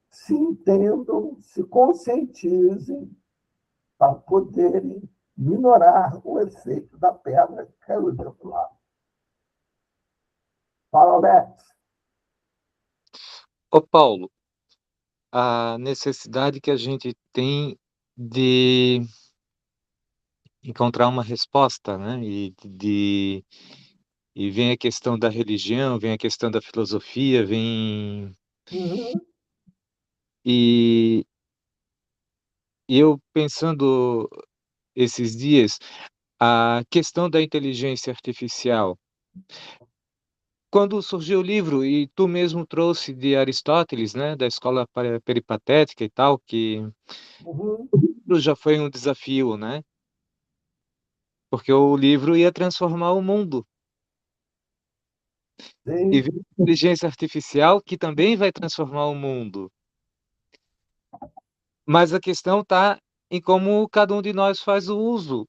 se entendam, se conscientizem para poderem minorar o efeito da pedra que caiu dentro do lago. Fala, Alex. Ô Paulo, a necessidade que a gente tem de encontrar uma resposta, né? E vem a questão da religião, vem a questão da filosofia, vem Uhum. e eu pensando esses dias a questão da inteligência artificial. Quando surgiu o livro, e tu mesmo trouxe de Aristóteles, né, da escola peripatética e tal, que Uhum. o livro já foi um desafio, né? Porque o livro ia transformar o mundo. E Sim. vem a inteligência artificial que também vai transformar o mundo. Mas a questão está em como cada um de nós faz o uso.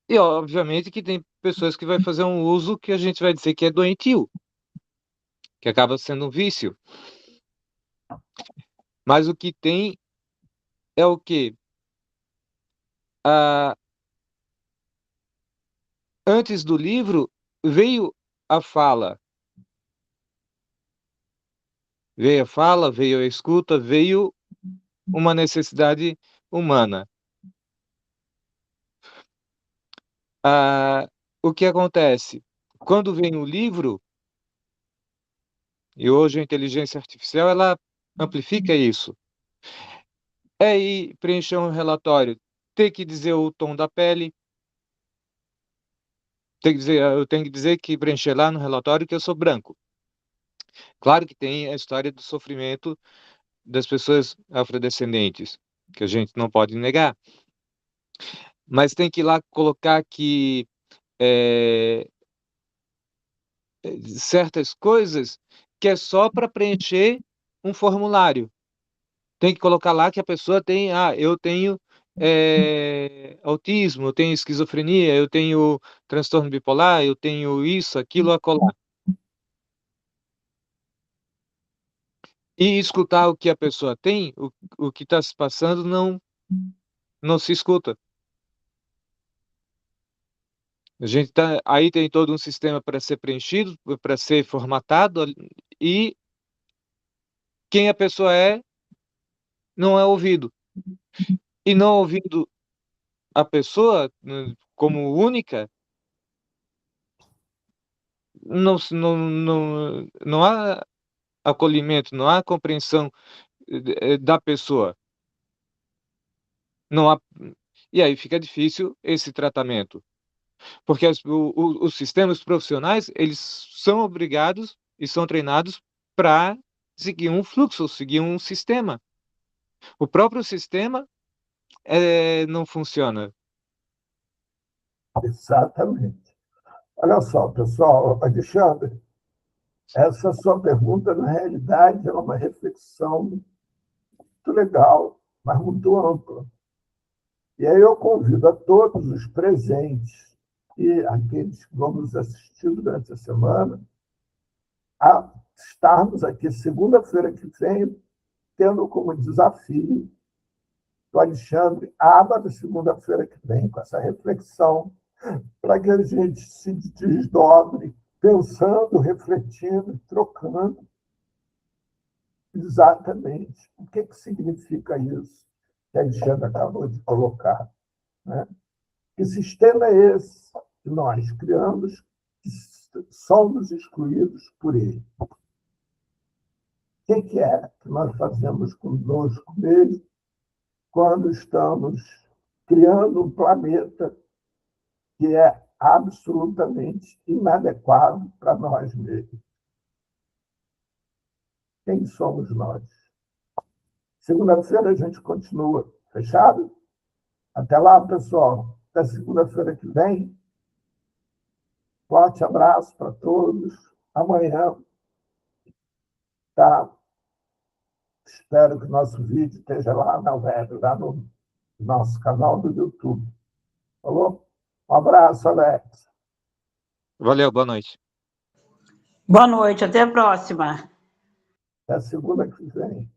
E, obviamente, que tem pessoas que vai fazer um uso que a gente vai dizer que é doentio, que acaba sendo um vício. Mas o que tem é o quê? Ah, antes do livro, veio a fala. Veio a fala, veio a escuta, veio uma necessidade humana. O que acontece? Quando vem o livro, e hoje a inteligência artificial, ela amplifica isso. É ir preencher um relatório, ter que dizer o tom da pele, eu tenho que dizer que preencher lá no relatório que eu sou branco. Claro que tem a história do sofrimento das pessoas afrodescendentes, que a gente não pode negar. Mas tem que ir lá colocar que certas coisas que é só para preencher um formulário. Tem que colocar lá que a pessoa tem, eu tenho autismo, eu tenho esquizofrenia, eu tenho transtorno bipolar, eu tenho isso, aquilo, acolá. E escutar o que a pessoa tem, o que está se passando, não se escuta. A gente aí tem todo um sistema para ser preenchido, para ser formatado, e quem a pessoa não é ouvido. E não ouvindo a pessoa como única, não há acolhimento, não há compreensão da pessoa. Não há, e aí fica difícil esse tratamento. Porque os sistemas profissionais, eles são obrigados e são treinados para seguir um fluxo, seguir um sistema. O próprio sistema não funciona. Exatamente. Olha só, pessoal, Alexandre, essa sua pergunta, na realidade, é uma reflexão muito legal, mas muito ampla. E aí eu convido a todos os presentes e aqueles que vão nos assistir durante a semana a estarmos aqui segunda-feira que vem, tendo como desafio do Alexandre a aba da segunda-feira que vem, com essa reflexão, para que a gente se desdobre, pensando, refletindo, trocando exatamente o que significa isso que a Alexandre acabou de colocar. Né? Que sistema é esse que nós criamos, que somos excluídos por ele? O que é que nós fazemos conosco mesmo quando estamos criando um planeta que é absolutamente inadequado para nós mesmos? Quem somos nós? Segunda-feira a gente continua. Fechado? Até lá, pessoal. Até segunda-feira que vem. Forte abraço para todos. Amanhã, tá? Espero que o nosso vídeo esteja lá na web, lá no nosso canal do YouTube. Falou? Um abraço, Alex. Valeu, boa noite. Boa noite, até a próxima. Até segunda que vem.